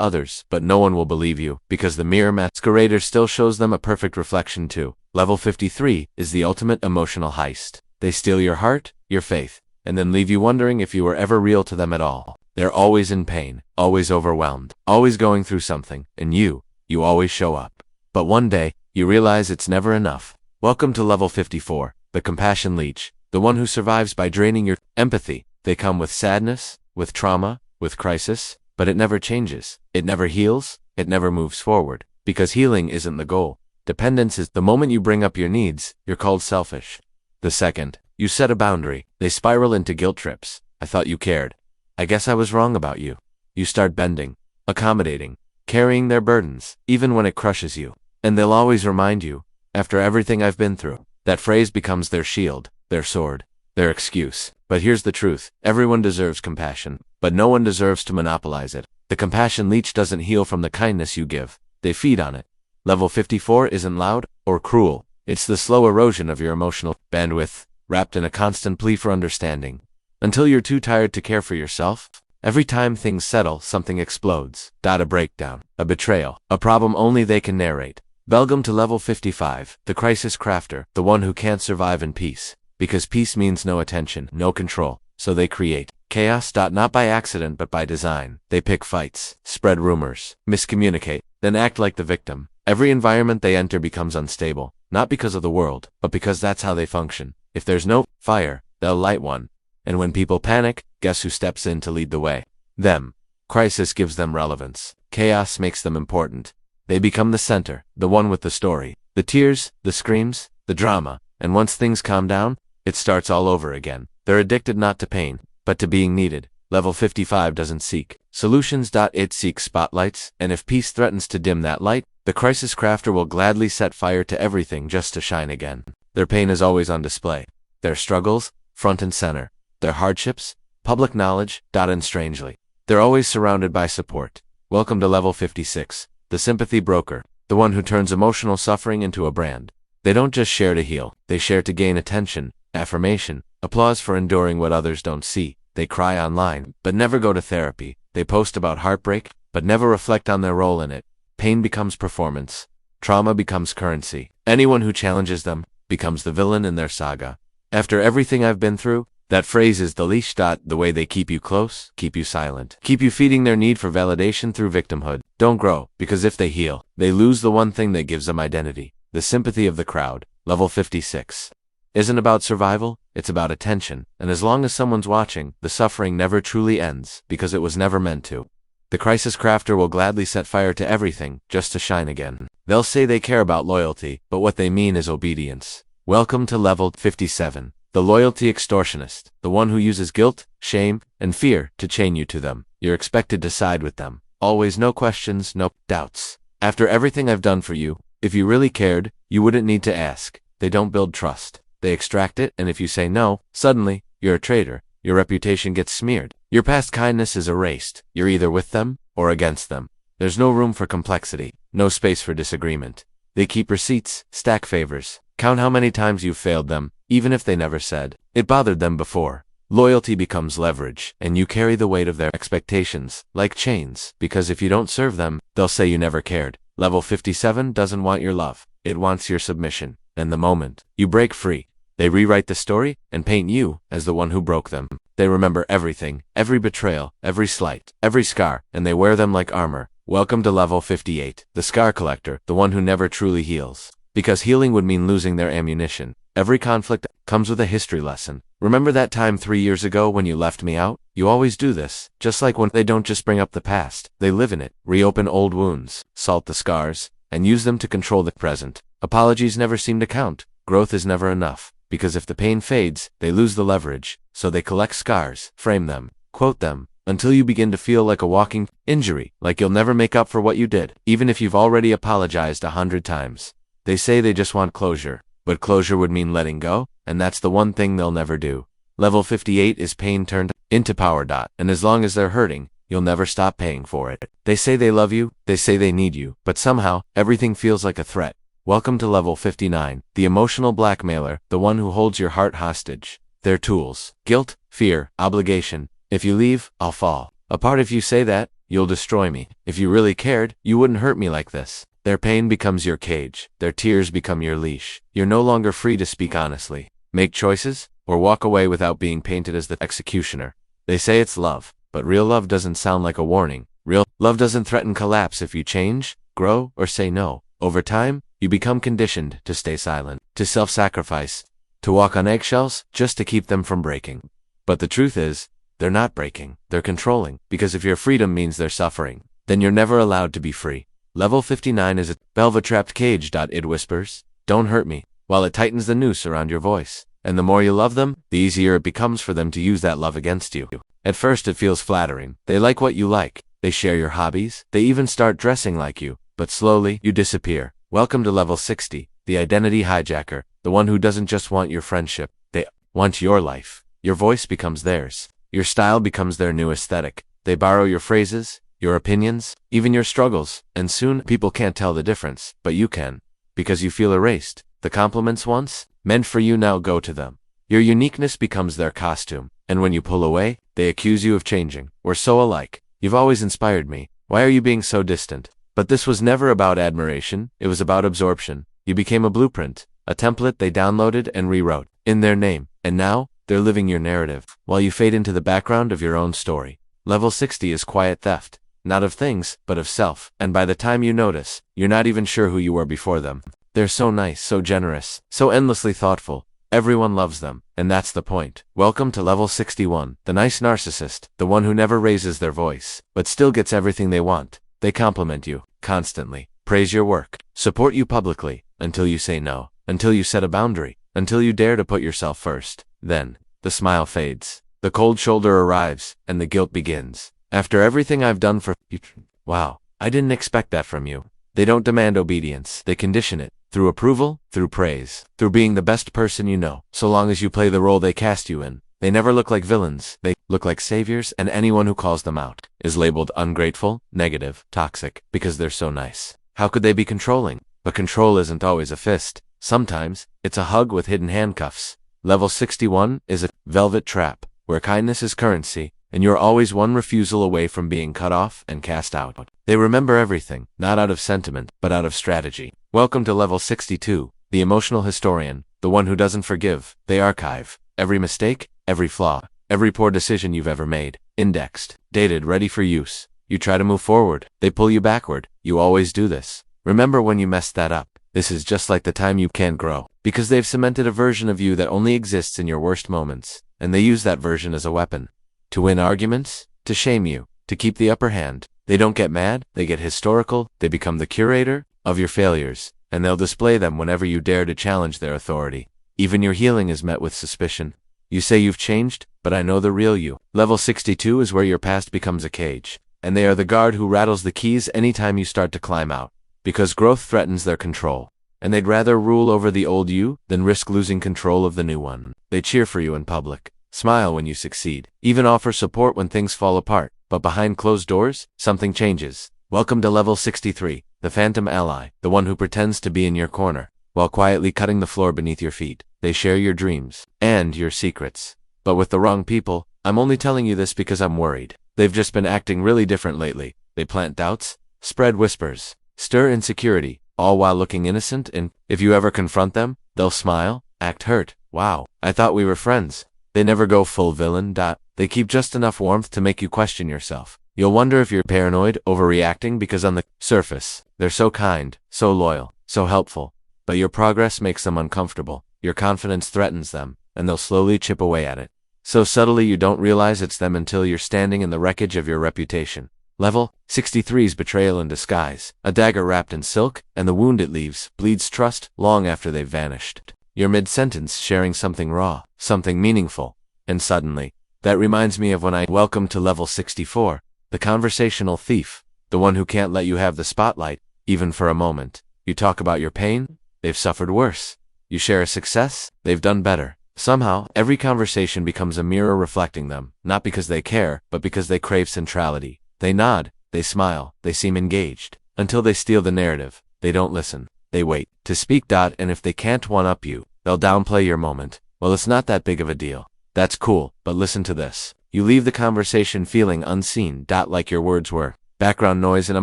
others, but no one will believe you, because the mirror masquerader still shows them a perfect reflection too. Level 53 is the ultimate emotional heist. They steal your heart, your faith, and then leave you wondering if you were ever real to them at all. They're always in pain, always overwhelmed, always going through something, and you always show up. But one day, you realize it's never enough. Welcome to level 54, the compassion leech, the one who survives by draining your empathy. They come with sadness, with trauma, with crisis, but it never changes. It never heals, it never moves forward, because healing isn't the goal. Dependence is the moment you bring up your needs, you're called selfish. The second you set a boundary, they spiral into guilt trips. I thought you cared. I guess I was wrong about you. You start bending, accommodating, carrying their burdens, even when it crushes you. And they'll always remind you, after everything I've been through. That phrase becomes their shield, their sword, their excuse. But here's the truth. Everyone deserves compassion, but no one deserves to monopolize it. The compassion leech doesn't heal from the kindness you give. They feed on it. Level 54 isn't loud or cruel. It's the slow erosion of your emotional bandwidth, wrapped in a constant plea for understanding. Until you're too tired to care for yourself. Every time things settle, something explodes. A breakdown, a betrayal, a problem only they can narrate. Welcome to level 55, the crisis crafter, the one who can't survive in peace. Because peace means no attention, no control, so they create chaos. Not by accident but by design. They pick fights, spread rumors, miscommunicate, then act like the victim. Every environment they enter becomes unstable, not because of the world, but because that's how they function. If there's no fire, they'll light one. And when people panic, guess who steps in to lead the way? Them. Crisis gives them relevance. Chaos makes them important. They become the center, the one with the story, the tears, the screams, the drama, and once things calm down, it starts all over again. They're addicted not to pain, but to being needed. Level 55 doesn't seek solutions. It seeks spotlights, and if peace threatens to dim that light, the crisis crafter will gladly set fire to everything just to shine again. Their pain is always on display. Their struggles, front and center. Their hardships, public knowledge. And strangely, they're always surrounded by support. Welcome to level 56. The sympathy broker, the one who turns emotional suffering into a brand. They don't just share to heal, they share to gain attention, affirmation, applause for enduring what others don't see. They cry online, but never go to therapy. They post about heartbreak, but never reflect on their role in it. Pain becomes performance. Trauma becomes currency. Anyone who challenges them becomes the villain in their saga. After everything I've been through, that phrase is the leash. The way they keep you close, keep you silent, keep you feeding their need for validation through victimhood. Don't grow, because if they heal, they lose the one thing that gives them identity, the sympathy of the crowd. Level 56 isn't about survival, it's about attention, and as long as someone's watching, the suffering never truly ends, because it was never meant to. The crisis crafter will gladly set fire to everything, just to shine again. They'll say they care about loyalty, but what they mean is obedience. Welcome to level 57. the loyalty extortionist, the one who uses guilt, shame, and fear to chain you to them. You're expected to side with them. Always no questions, no doubts. After everything I've done for you, if you really cared, you wouldn't need to ask. They don't build trust. They extract it, and if you say no, suddenly, you're a traitor. Your reputation gets smeared. Your past kindness is erased. You're either with them or against them. There's no room for complexity, no space for disagreement. They keep receipts, stack favors, count how many times you've failed them, even if they never said it bothered them before. Loyalty becomes leverage, and you carry the weight of their expectations, like chains, because if you don't serve them, they'll say you never cared. Level 57 doesn't want your love. It wants your submission. And the moment you break free, they rewrite the story and paint you as the one who broke them. They remember everything, every betrayal, every slight, every scar, and they wear them like armor. Welcome to level 58, the scar collector, the one who never truly heals. Because healing would mean losing their ammunition. Every conflict comes with a history lesson. Remember that time 3 years ago when you left me out? You always do this, just like when they don't just bring up the past. They live in it, reopen old wounds, salt the scars, and use them to control the present. Apologies never seem to count. Growth is never enough. Because if the pain fades, they lose the leverage. So they collect scars, frame them, quote them, until you begin to feel like a walking injury, like you'll never make up for what you did, even if you've already apologized 100 times. They say they just want closure, but closure would mean letting go, and that's the one thing they'll never do. Level 58 is pain turned into power. And as long as they're hurting, you'll never stop paying for it. They say they love you, they say they need you, but somehow, everything feels like a threat. Welcome to level 59, the emotional blackmailer, the one who holds your heart hostage. Their tools: guilt, fear, obligation. If you leave, I'll fall apart. If you say that, you'll destroy me. If you really cared, you wouldn't hurt me like this. Their pain becomes your cage. Their tears become your leash. You're no longer free to speak honestly, make choices, or walk away without being painted as the executioner. They say it's love, but real love doesn't sound like a warning. Real love doesn't threaten collapse if you change, grow, or say no. Over time, you become conditioned to stay silent, to self-sacrifice, to walk on eggshells just to keep them from breaking. But the truth is, they're not breaking, they're controlling, because if your freedom means they're suffering, then you're never allowed to be free. Level 59 is a velvet-trapped cage. It whispers, "Don't hurt me," while it tightens the noose around your voice. And the more you love them, the easier it becomes for them to use that love against you. At first it feels flattering. They like what you like. They share your hobbies. They even start dressing like you. But slowly, you disappear. Welcome to level 60, the identity hijacker, the one who doesn't just want your friendship. They want your life. Your voice becomes theirs. Your style becomes their new aesthetic. They borrow your phrases, your opinions, even your struggles, and soon people can't tell the difference, but you can. Because you feel erased. The compliments once meant for you now go to them. Your uniqueness becomes their costume, and when you pull away, they accuse you of changing. We're so alike. You've always inspired me. Why are you being so distant? But this was never about admiration, it was about absorption. You became a blueprint, a template they downloaded and rewrote, in their name, and now, they're living your narrative, while you fade into the background of your own story. Level 60 is quiet theft, not of things, but of self, and by the time you notice, you're not even sure who you were before them. They're so nice, so generous, so endlessly thoughtful. Everyone loves them, and that's the point. Welcome to level 61, the nice narcissist, the one who never raises their voice, but still gets everything they want. They compliment you, constantly, praise your work, support you publicly, until you say no, until you set a boundary, until you dare to put yourself first. Then, the smile fades, the cold shoulder arrives, and the guilt begins. After everything I've done for you, wow, I didn't expect that from you. They don't demand obedience, they condition it. Through approval, through praise, through being the best person you know, so long as you play the role they cast you in. They never look like villains, they look like saviors, and anyone who calls them out is labeled ungrateful, negative, toxic, because they're so nice. How could they be controlling? But control isn't always a fist. Sometimes, it's a hug with hidden handcuffs. Level 61 is a velvet trap, where kindness is currency, and you're always one refusal away from being cut off and cast out. They remember everything, not out of sentiment, but out of strategy. Welcome to level 62, the emotional historian, the one who doesn't forgive. They archive every mistake, every flaw, every poor decision you've ever made, indexed, dated, ready for use. You try to move forward, they pull you backward. You always do this. Remember when you messed that up. This is just like the time you can't grow, because they've cemented a version of you that only exists in your worst moments, and they use that version as a weapon. To win arguments, to shame you, to keep the upper hand. They don't get mad, they get historical, they become the curator of your failures, and they'll display them whenever you dare to challenge their authority. Even your healing is met with suspicion. You say you've changed, but I know the real you. Level 62 is where your past becomes a cage, and they are the guard who rattles the keys anytime you start to climb out, because growth threatens their control, and they'd rather rule over the old you than risk losing control of the new one. They cheer for you in public, smile when you succeed, even offer support when things fall apart, but behind closed doors, something changes. Welcome to level 63, the phantom ally, the one who pretends to be in your corner, while quietly cutting the floor beneath your feet. They share your dreams and your secrets. But with the wrong people. I'm only telling you this because I'm worried. They've just been acting really different lately. They plant doubts, spread whispers, stir insecurity, all while looking innocent, and if you ever confront them, they'll smile, act hurt. Wow, I thought we were friends. They never go full villain. They keep just enough warmth to make you question yourself. You'll wonder if you're paranoid, overreacting, because on the surface, they're so kind, so loyal, so helpful. But your progress makes them uncomfortable. Your confidence threatens them, and they'll slowly chip away at it. So subtly you don't realize it's them until you're standing in the wreckage of your reputation. Level 63's betrayal in disguise. A dagger wrapped in silk, and the wound it leaves bleeds trust long after they've vanished. You're mid-sentence sharing something raw, something meaningful, and suddenly, that reminds me of when I welcome to level 64, the conversational thief, the one who can't let you have the spotlight, even for a moment. You talk about your pain, they've suffered worse. You share a success, they've done better. Somehow, every conversation becomes a mirror reflecting them, not because they care, but because they crave centrality. They nod, they smile, they seem engaged, until they steal the narrative. They don't listen. They wait to speak. And if they can't one-up you, they'll downplay your moment. Well, it's not that big of a deal. That's cool, but listen to this. You leave the conversation feeling unseen. Like your words were background noise in a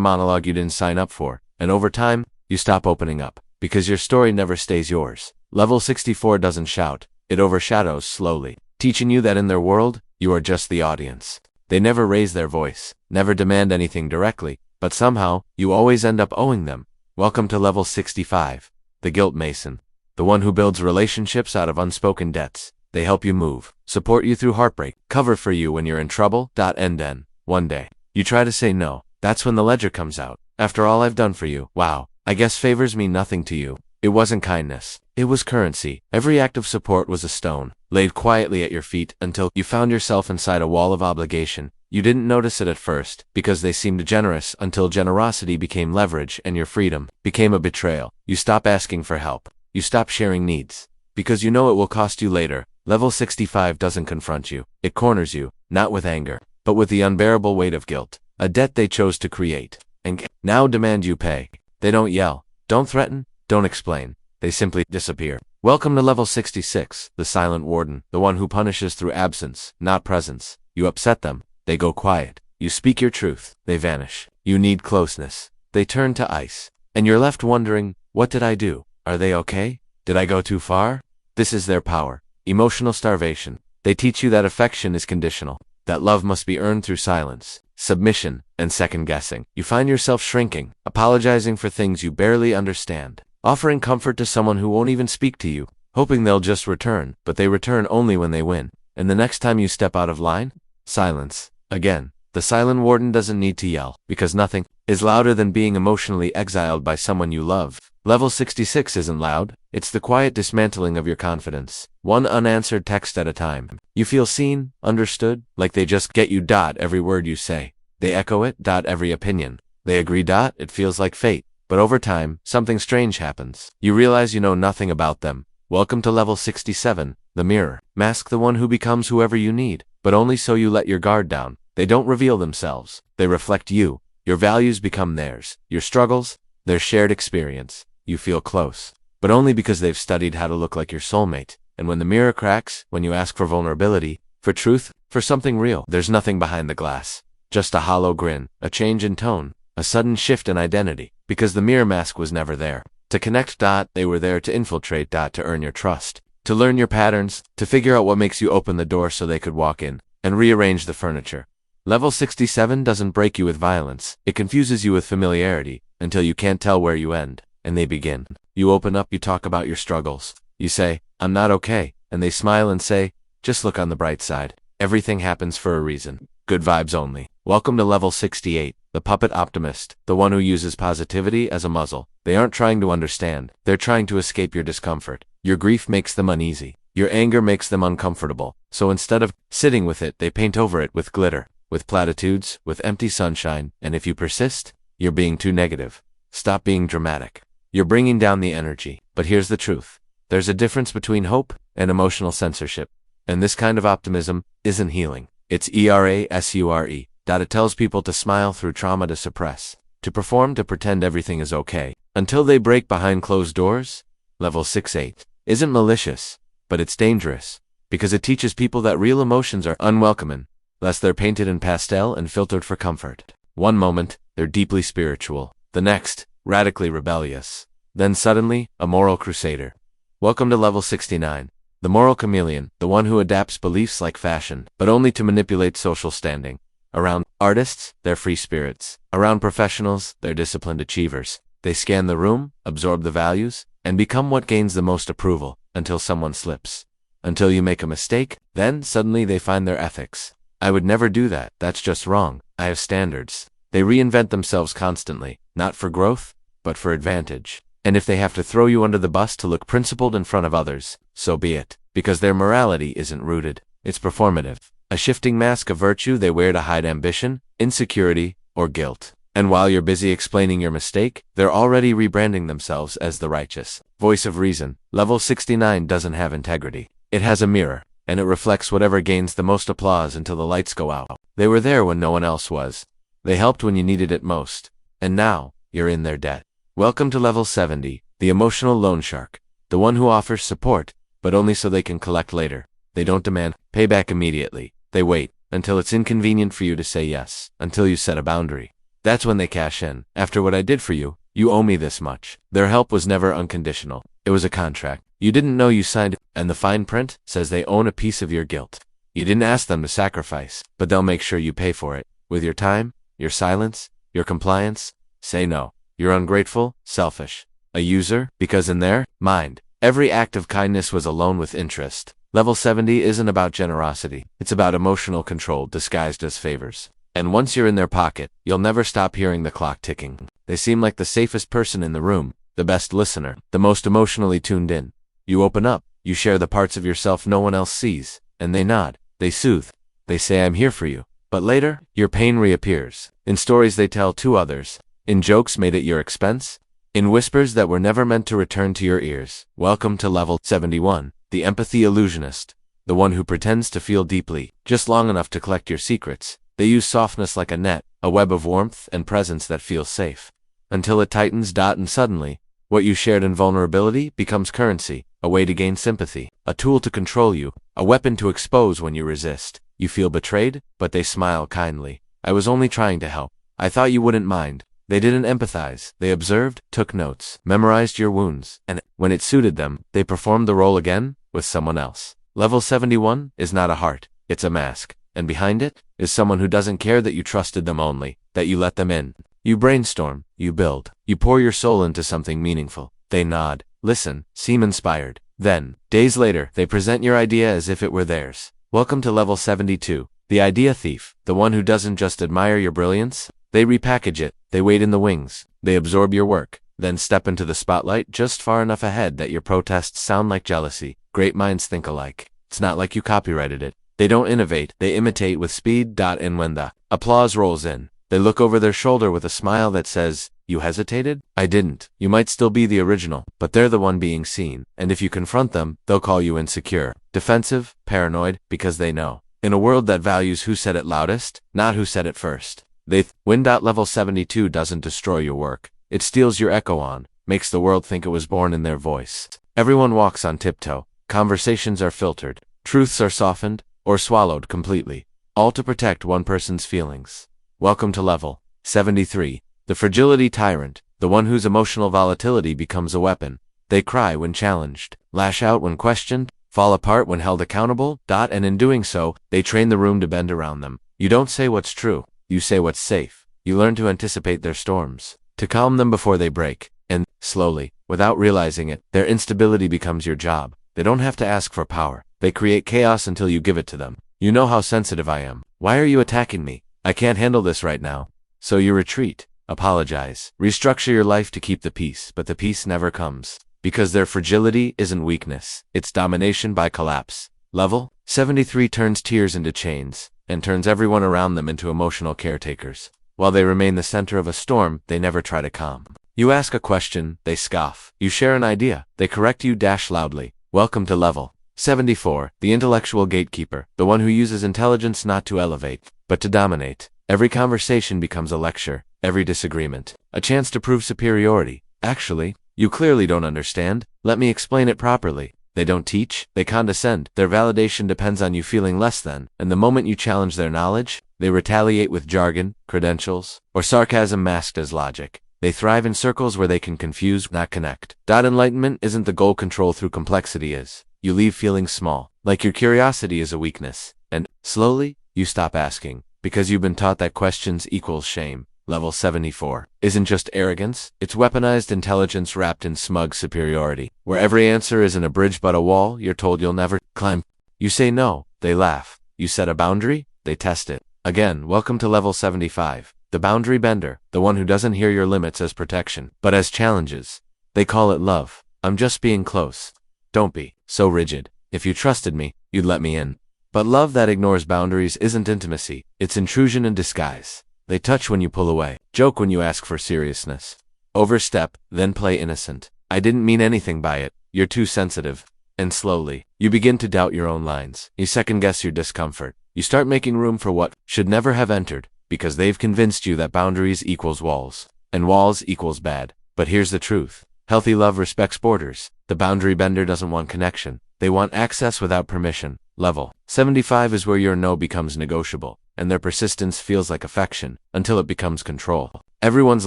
monologue you didn't sign up for, and over time, you stop opening up, because your story never stays yours. Level 64 doesn't shout. It overshadows slowly, teaching you that in their world, you are just the audience. They never raise their voice, never demand anything directly, but somehow, you always end up owing them. Welcome to level 65, the guilt mason, the one who builds relationships out of unspoken debts. They help you move, support you through heartbreak, cover for you when you're in trouble. And then, one day, you try to say no. That's when the ledger comes out. After all I've done for you, wow, I guess favors mean nothing to you. It wasn't kindness. It was currency. Every act of support was a stone, laid quietly at your feet until you found yourself inside a wall of obligation. You didn't notice it at first, because they seemed generous, until generosity became leverage and your freedom became a betrayal. You stop asking for help. You stop sharing needs, because you know it will cost you later. Level 65 doesn't confront you. It corners you, not with anger, but with the unbearable weight of guilt, a debt they chose to create, and now demand you pay. They don't yell, don't threaten, don't explain. They simply disappear. Welcome to level 66, the silent warden, the one who punishes through absence, not presence. You upset them, they go quiet. You speak your truth, they vanish. You need closeness, they turn to ice. And you're left wondering, what did I do? Are they okay? Did I go too far? This is their power. Emotional starvation. They teach you that affection is conditional, that love must be earned through silence, submission, and second-guessing. You find yourself shrinking, apologizing for things you barely understand, offering comfort to someone who won't even speak to you, hoping they'll just return, but they return only when they win. And the next time you step out of line, silence. Again, the silent warden doesn't need to yell, because nothing is louder than being emotionally exiled by someone you love. Level 66 isn't loud, it's the quiet dismantling of your confidence, one unanswered text at a time. You feel seen, understood, like they just get you. Every word you say. They echo it. Every opinion. They agree. It feels like fate. But over time, something strange happens. You realize you know nothing about them. Welcome to level 67, the mirror. Mask the one who becomes whoever you need, but only so you let your guard down. They don't reveal themselves. They reflect you. Your values become theirs. Your struggles, their shared experience. You feel close, but only because they've studied how to look like your soulmate. And when the mirror cracks, when you ask for vulnerability, for truth, for something real, there's nothing behind the glass. Just a hollow grin, a change in tone, a sudden shift in identity, because the mirror mask was never there to connect. They were there to infiltrate. To earn your trust, to learn your patterns, to figure out what makes you open the door so they could walk in and rearrange the furniture. Level 67 doesn't break you with violence. It confuses you with familiarity until you can't tell where you end. And they begin. You open up, you talk about your struggles. You say, I'm not okay. And they smile and say, just look on the bright side. Everything happens for a reason. Good vibes only. Welcome to level 68, the puppet optimist, the one who uses positivity as a muzzle. They aren't trying to understand. They're trying to escape your discomfort. Your grief makes them uneasy. Your anger makes them uncomfortable. So instead of sitting with it, they paint over it with glitter, with platitudes, with empty sunshine, and if you persist, you're being too negative. Stop being dramatic. You're bringing down the energy. But here's the truth. There's a difference between hope and emotional censorship. And this kind of optimism isn't healing. It's ERASURE. It tells people to smile through trauma, to suppress, to perform, to pretend everything is okay, until they break behind closed doors. Level 6-8 isn't malicious, but it's dangerous, because it teaches people that real emotions are unwelcome, lest they're painted in pastel and filtered for comfort. One moment, they're deeply spiritual. The next, radically rebellious. Then suddenly, a moral crusader. Welcome to level 69. The moral chameleon, the one who adapts beliefs like fashion, but only to manipulate social standing. Around artists, they're free spirits. Around professionals, they're disciplined achievers. They scan the room, absorb the values, and become what gains the most approval, until someone slips. Until you make a mistake, then suddenly they find their ethics. I would never do that, that's just wrong, I have standards. They reinvent themselves constantly, not for growth, but for advantage. And if they have to throw you under the bus to look principled in front of others, so be it, because their morality isn't rooted, it's performative. A shifting mask of virtue they wear to hide ambition, insecurity, or guilt. And while you're busy explaining your mistake, they're already rebranding themselves as the righteous voice of reason. Level 69 doesn't have integrity. It has a mirror, and it reflects whatever gains the most applause until the lights go out. They were there when no one else was. They helped when you needed it most. And now, you're in their debt. Welcome to level 70, the emotional loan shark. The one who offers support, but only so they can collect later. They don't demand payback immediately. They wait until it's inconvenient for you to say yes, until you set a boundary. That's when they cash in. After what I did for you, you owe me this much. Their help was never unconditional. It was a contract. You didn't know you signed it, and the fine print says they own a piece of your guilt. You didn't ask them to sacrifice, but they'll make sure you pay for it. With your time, your silence, your compliance. Say no. You're ungrateful, selfish, a user, because in their mind, every act of kindness was a loan with interest. Level 70 isn't about generosity. It's about emotional control disguised as favors. And once you're in their pocket, you'll never stop hearing the clock ticking. They seem like the safest person in the room, the best listener, the most emotionally tuned in. You open up, you share the parts of yourself no one else sees, and they nod, they soothe, they say I'm here for you. But later, your pain reappears, in stories they tell to others, in jokes made at your expense, in whispers that were never meant to return to your ears. Welcome to level 71, the empathy illusionist, the one who pretends to feel deeply, just long enough to collect your secrets. They use softness like a net, a web of warmth and presence that feels safe, until it tightens. And suddenly, what you shared in vulnerability becomes currency, a way to gain sympathy, a tool to control you, a weapon to expose when you resist. You feel betrayed, but they smile kindly. I was only trying to help. I thought you wouldn't mind. They didn't empathize. They observed, took notes, memorized your wounds, and when it suited them, they performed the role again, with someone else. Level 71 is not a heart, it's a mask. And behind it is someone who doesn't care that you trusted them only, that you let them in. You brainstorm, you build, you pour your soul into something meaningful. They nod, listen, seem inspired. Then, days later, they present your idea as if it were theirs. Welcome to level 72, the idea thief, the one who doesn't just admire your brilliance. They repackage it, they wait in the wings, they absorb your work, then step into the spotlight just far enough ahead that your protests sound like jealousy. Great minds think alike. It's not like you copyrighted it. They don't innovate, they imitate with speed. And when the applause rolls in, they look over their shoulder with a smile that says, you hesitated? I didn't. You might still be the original, but they're the one being seen. And if you confront them, they'll call you insecure, defensive, paranoid, because they know. In a world that values who said it loudest, not who said it first. They win. Level 72 doesn't destroy your work. It steals your echo on, makes the world think it was born in their voice. Everyone walks on tiptoe. Conversations are filtered. Truths are softened, or swallowed completely, all to protect one person's feelings. Welcome to level 73, the fragility tyrant, the one whose emotional volatility becomes a weapon. They cry when challenged, lash out when questioned, fall apart when held accountable. And in doing so, they train the room to bend around them. You don't say what's true, you say what's safe. You learn to anticipate their storms, to calm them before they break, and, slowly, without realizing it, their instability becomes your job. They don't have to ask for power. They create chaos until you give it to them. You know how sensitive I am. Why are you attacking me? I can't handle this right now. So you retreat, apologize, restructure your life to keep the peace, but the peace never comes. Because their fragility isn't weakness, it's domination by collapse. Level 73 turns tears into chains, and turns everyone around them into emotional caretakers. While they remain the center of a storm, they never try to calm. You ask a question, they scoff. You share an idea, they correct you loudly. Welcome to level 74, the intellectual gatekeeper, the one who uses intelligence not to elevate, but to dominate. Every conversation becomes a lecture, every disagreement a chance to prove superiority. Actually, you clearly don't understand. Let me explain it properly. They don't teach, they condescend. Their validation depends on you feeling less than, and the moment you challenge their knowledge, they retaliate with jargon, credentials, or sarcasm masked as logic. They thrive in circles where they can confuse, not connect. Enlightenment isn't the goal, control through complexity is. You leave feeling small, like your curiosity is a weakness, and, slowly, you stop asking, because you've been taught that questions equals shame. Level 74 isn't just arrogance, it's weaponized intelligence wrapped in smug superiority. Where every answer isn't a bridge but a wall you're told you'll never climb. You say no, they laugh. You set a boundary, they test it. Again, welcome to level 75. The boundary bender, the one who doesn't hear your limits as protection, but as challenges. They call it love. I'm just being close. Don't be so rigid. If you trusted me, you'd let me in. But love that ignores boundaries isn't intimacy, it's intrusion in disguise. They touch when you pull away, joke when you ask for seriousness. Overstep, then play innocent. I didn't mean anything by it, you're too sensitive. And slowly, you begin to doubt your own lines. You second-guess your discomfort. You start making room for what should never have entered, because they've convinced you that boundaries equals walls, and walls equals bad. But here's the truth. Healthy love respects borders. The boundary bender doesn't want connection. They want access without permission. Level 75 is where your no becomes negotiable, and their persistence feels like affection, until it becomes control. Everyone's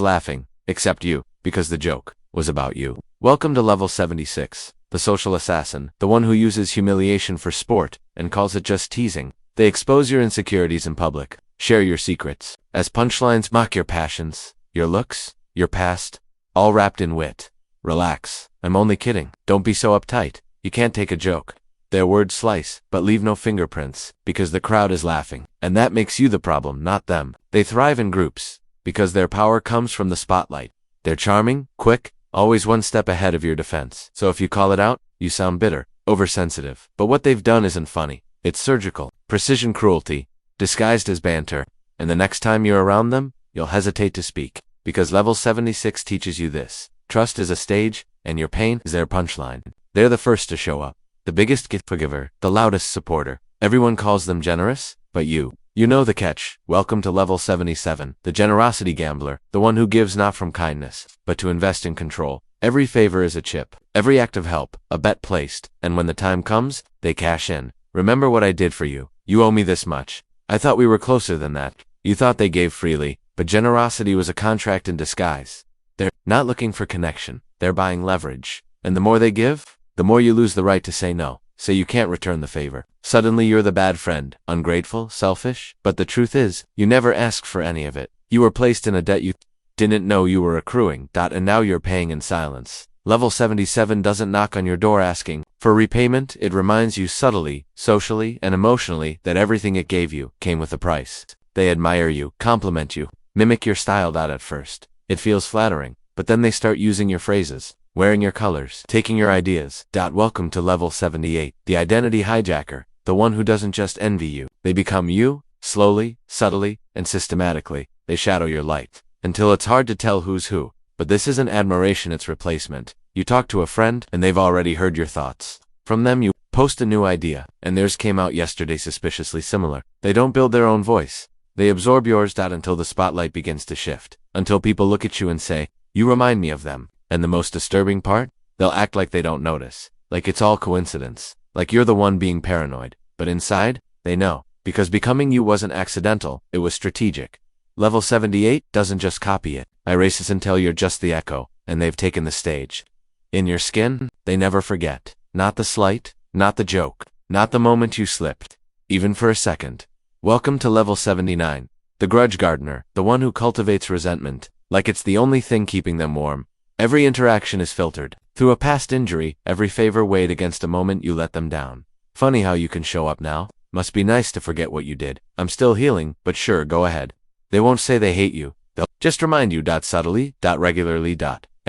laughing, except you, because the joke was about you. Welcome to level 76, the social assassin, the one who uses humiliation for sport, and calls it just teasing. They expose your insecurities in public, share your secrets, as punchlines mock your passions, your looks, your past, all wrapped in wit. Relax, I'm only kidding. Don't be so uptight, you can't take a joke. Their words slice, but leave no fingerprints, because the crowd is laughing, and that makes you the problem, not them. They thrive in groups, because their power comes from the spotlight. They're charming, quick, always one step ahead of your defense. So if you call it out, you sound bitter, oversensitive. But what they've done isn't funny. It's surgical, precision cruelty, disguised as banter. And the next time you're around them, you'll hesitate to speak, because level 76 teaches you this. Trust is a stage, and your pain is their punchline. They're the first to show up. The biggest gift forgiver, the loudest supporter. Everyone calls them generous, but you know the catch. Welcome to level 77, the generosity gambler, the one who gives not from kindness, but to invest in control. Every favor is a chip, every act of help, a bet placed, and when the time comes, they cash in. Remember what I did for you. You owe me this much. I thought we were closer than that. You thought they gave freely, but generosity was a contract in disguise. They're not looking for connection, they're buying leverage. And the more they give, the more you lose the right to say no, say you can't return the favor. Suddenly you're the bad friend, ungrateful, selfish, but the truth is, you never asked for any of it. You were placed in a debt you didn't know you were accruing, and now you're paying in silence. Level 77 doesn't knock on your door asking for repayment, it reminds you subtly, socially, and emotionally that everything it gave you came with a price. They admire you, compliment you, mimic your style. At first, it feels flattering, but then they start using your phrases, wearing your colors, taking your ideas. Welcome to level 78, the identity hijacker, the one who doesn't just envy you. They become you, slowly, subtly, and systematically. They shadow your light, until it's hard to tell who's who. But this isn't admiration, it's replacement. You talk to a friend, and they've already heard your thoughts. From them you post a new idea, and theirs came out yesterday suspiciously similar. They don't build their own voice. They absorb yours. Until the spotlight begins to shift. Until people look at you and say, you remind me of them. And the most disturbing part? They'll act like they don't notice. Like it's all coincidence. Like you're the one being paranoid. But inside, they know. Because becoming you wasn't accidental, it was strategic. Level 78 doesn't just copy it. I race it until you're just the echo, and they've taken the stage. In your skin, they never forget. Not the slight, not the joke, not the moment you slipped, even for a second. Welcome to level 79, the grudge gardener, the one who cultivates resentment, like it's the only thing keeping them warm. Every interaction is filtered through a past injury, every favor weighed against a moment you let them down. Funny how you can show up now. Must be nice to forget what you did. I'm still healing, but sure, go ahead. They won't say they hate you. They'll just remind you. Subtly, regularly,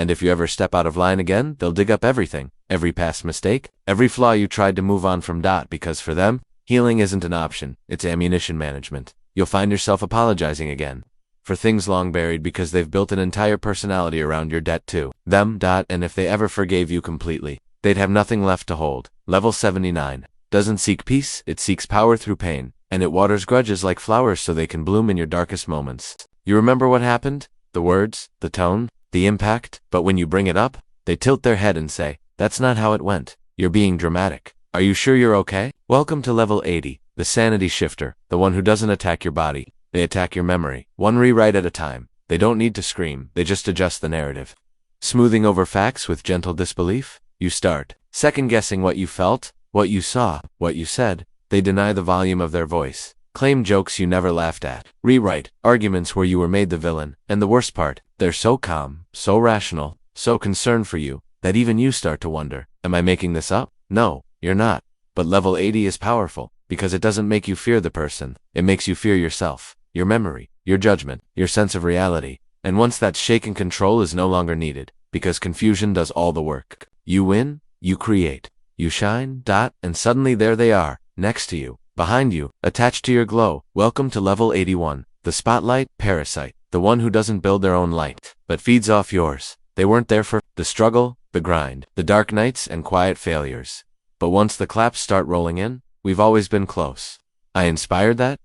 And if you ever step out of line again, they'll dig up everything, every past mistake, every flaw you tried to move on from. Because for them, healing isn't an option, it's ammunition management. You'll find yourself apologizing again for things long buried because they've built an entire personality around your debt to them. And if they ever forgave you completely, they'd have nothing left to hold. Level 79 doesn't seek peace, it seeks power through pain, and it waters grudges like flowers so they can bloom in your darkest moments. You remember what happened? The words, the tone, the impact, but when you bring it up, they tilt their head and say, "That's not how it went. You're being dramatic. Are you sure you're okay?" Welcome to level 80, the sanity shifter, the one who doesn't attack your body. They attack your memory, one rewrite at a time. They don't need to scream, they just adjust the narrative. Smoothing over facts with gentle disbelief, you start second-guessing what you felt, what you saw, what you said. They deny the volume of their voice, claim jokes you never laughed at, rewrite arguments where you were made the villain, and the worst part, they're so calm, so rational, so concerned for you, that even you start to wonder, am I making this up? No, you're not. But level 80 is powerful, because it doesn't make you fear the person, it makes you fear yourself, your memory, your judgment, your sense of reality. And once that shaken control is no longer needed, because confusion does all the work, you win, you create, you shine, and suddenly there they are, next to you, behind you, attached to your glow. Welcome to level 81, the spotlight parasite, the one who doesn't build their own light, but feeds off yours. They weren't there for the struggle, the grind, the dark nights and quiet failures. But once the claps start rolling in, we've always been close. I inspired that,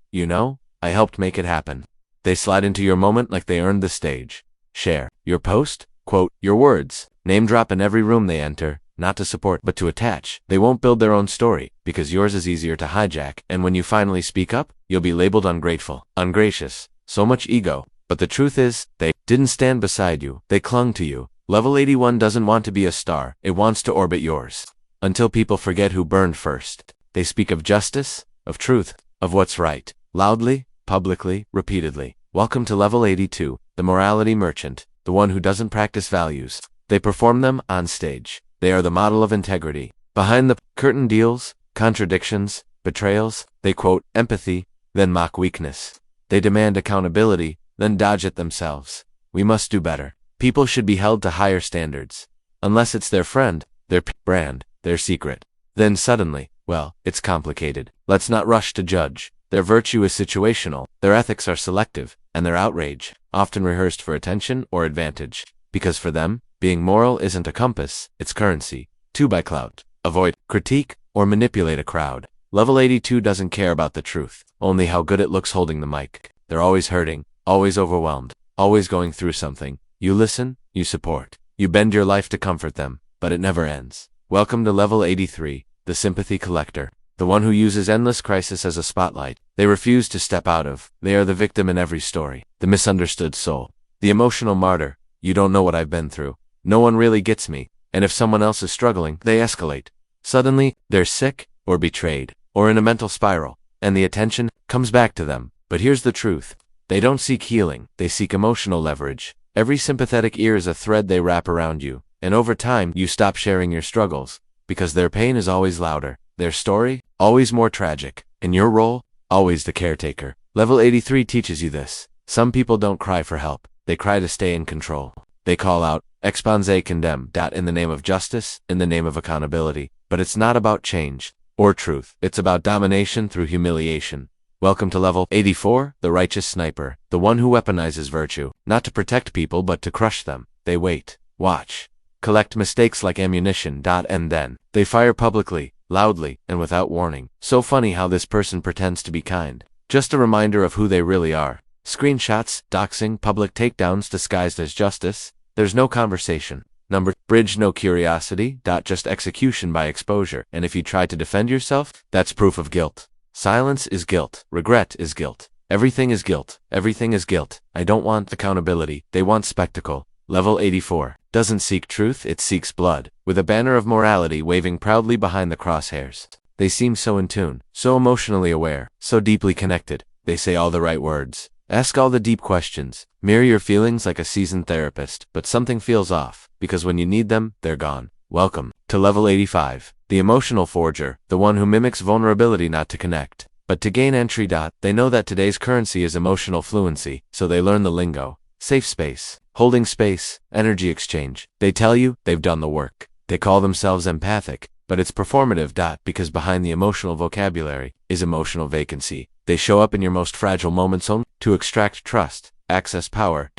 I helped make it happen. They slide into your moment like they earned the stage. Share your post, quote your words, name drop in every room they enter, not to support but to attach. They won't build their own story, because yours is easier to hijack, and when you finally speak up, you'll be labeled ungrateful, ungracious, so much ego. But the truth is, they didn't stand beside you, they clung to you. Level 81 doesn't want to be a star, it wants to orbit yours. Until people forget who burned first. They speak of justice, of truth, of what's right, loudly, publicly, repeatedly. Welcome to level 82, the morality merchant, the one who doesn't practice values. They perform them on stage. They are the model of integrity. Behind the curtain deals, contradictions, betrayals, they quote empathy, then mock weakness. They demand accountability, then dodge it themselves. We must do better. People should be held to higher standards. Unless it's their friend, their brand, their secret. Then suddenly, well, it's complicated. Let's not rush to judge. Their virtue is situational, their ethics are selective, and their outrage, often rehearsed for attention or advantage. Because for them, being moral isn't a compass, it's currency. 2 by clout. Avoid, critique, or manipulate a crowd. Level 82 doesn't care about the truth, only how good it looks holding the mic. They're always hurting, always overwhelmed, always going through something. You listen, you support, you bend your life to comfort them, but it never ends. Welcome to level 83, the sympathy collector, the one who uses endless crisis as a spotlight. They refuse to step out of. They are the victim in every story, the misunderstood soul, the emotional martyr. You don't know what I've been through. No one really gets me, and if someone else is struggling, they escalate. Suddenly, they're sick, or betrayed, or in a mental spiral, and the attention comes back to them. But here's the truth. They don't seek healing, they seek emotional leverage. Every sympathetic ear is a thread they wrap around you, and over time, you stop sharing your struggles, because their pain is always louder, their story, always more tragic, and your role, always the caretaker. Level 83 teaches you this. Some people don't cry for help, they cry to stay in control. They call out, expose, condemn, in the name of justice, in the name of accountability. But it's not about change or truth. It's about domination through humiliation. Welcome to level 84, the righteous sniper, the one who weaponizes virtue, not to protect people but to crush them. They wait, watch, collect mistakes like ammunition, and then they fire publicly, loudly, and without warning. So funny how this person pretends to be kind. Just a reminder of who they really are. Screenshots, doxing, public takedowns disguised as justice. There's no conversation. Bridge, no curiosity, just execution by exposure. And if you try to defend yourself, that's proof of guilt. Silence is guilt. Regret is guilt. Everything is guilt. Everything is guilt. I don't want accountability. They want spectacle. Level 84 doesn't seek truth, it seeks blood. With a banner of morality waving proudly behind the crosshairs. They seem so in tune, so emotionally aware, so deeply connected. They say all the right words. Ask all the deep questions. Mirror your feelings like a seasoned therapist, but something feels off, because when you need them, they're gone. Welcome to level 85, the emotional forger, the one who mimics vulnerability not to connect, but to gain entry. They know that today's currency is emotional fluency, so they learn the lingo. Safe space, holding space, energy exchange. They tell you they've done the work. They call themselves empathic, but it's performative. Because behind the emotional vocabulary is emotional vacancy. They show up in your most fragile moments only to extract trust, access power.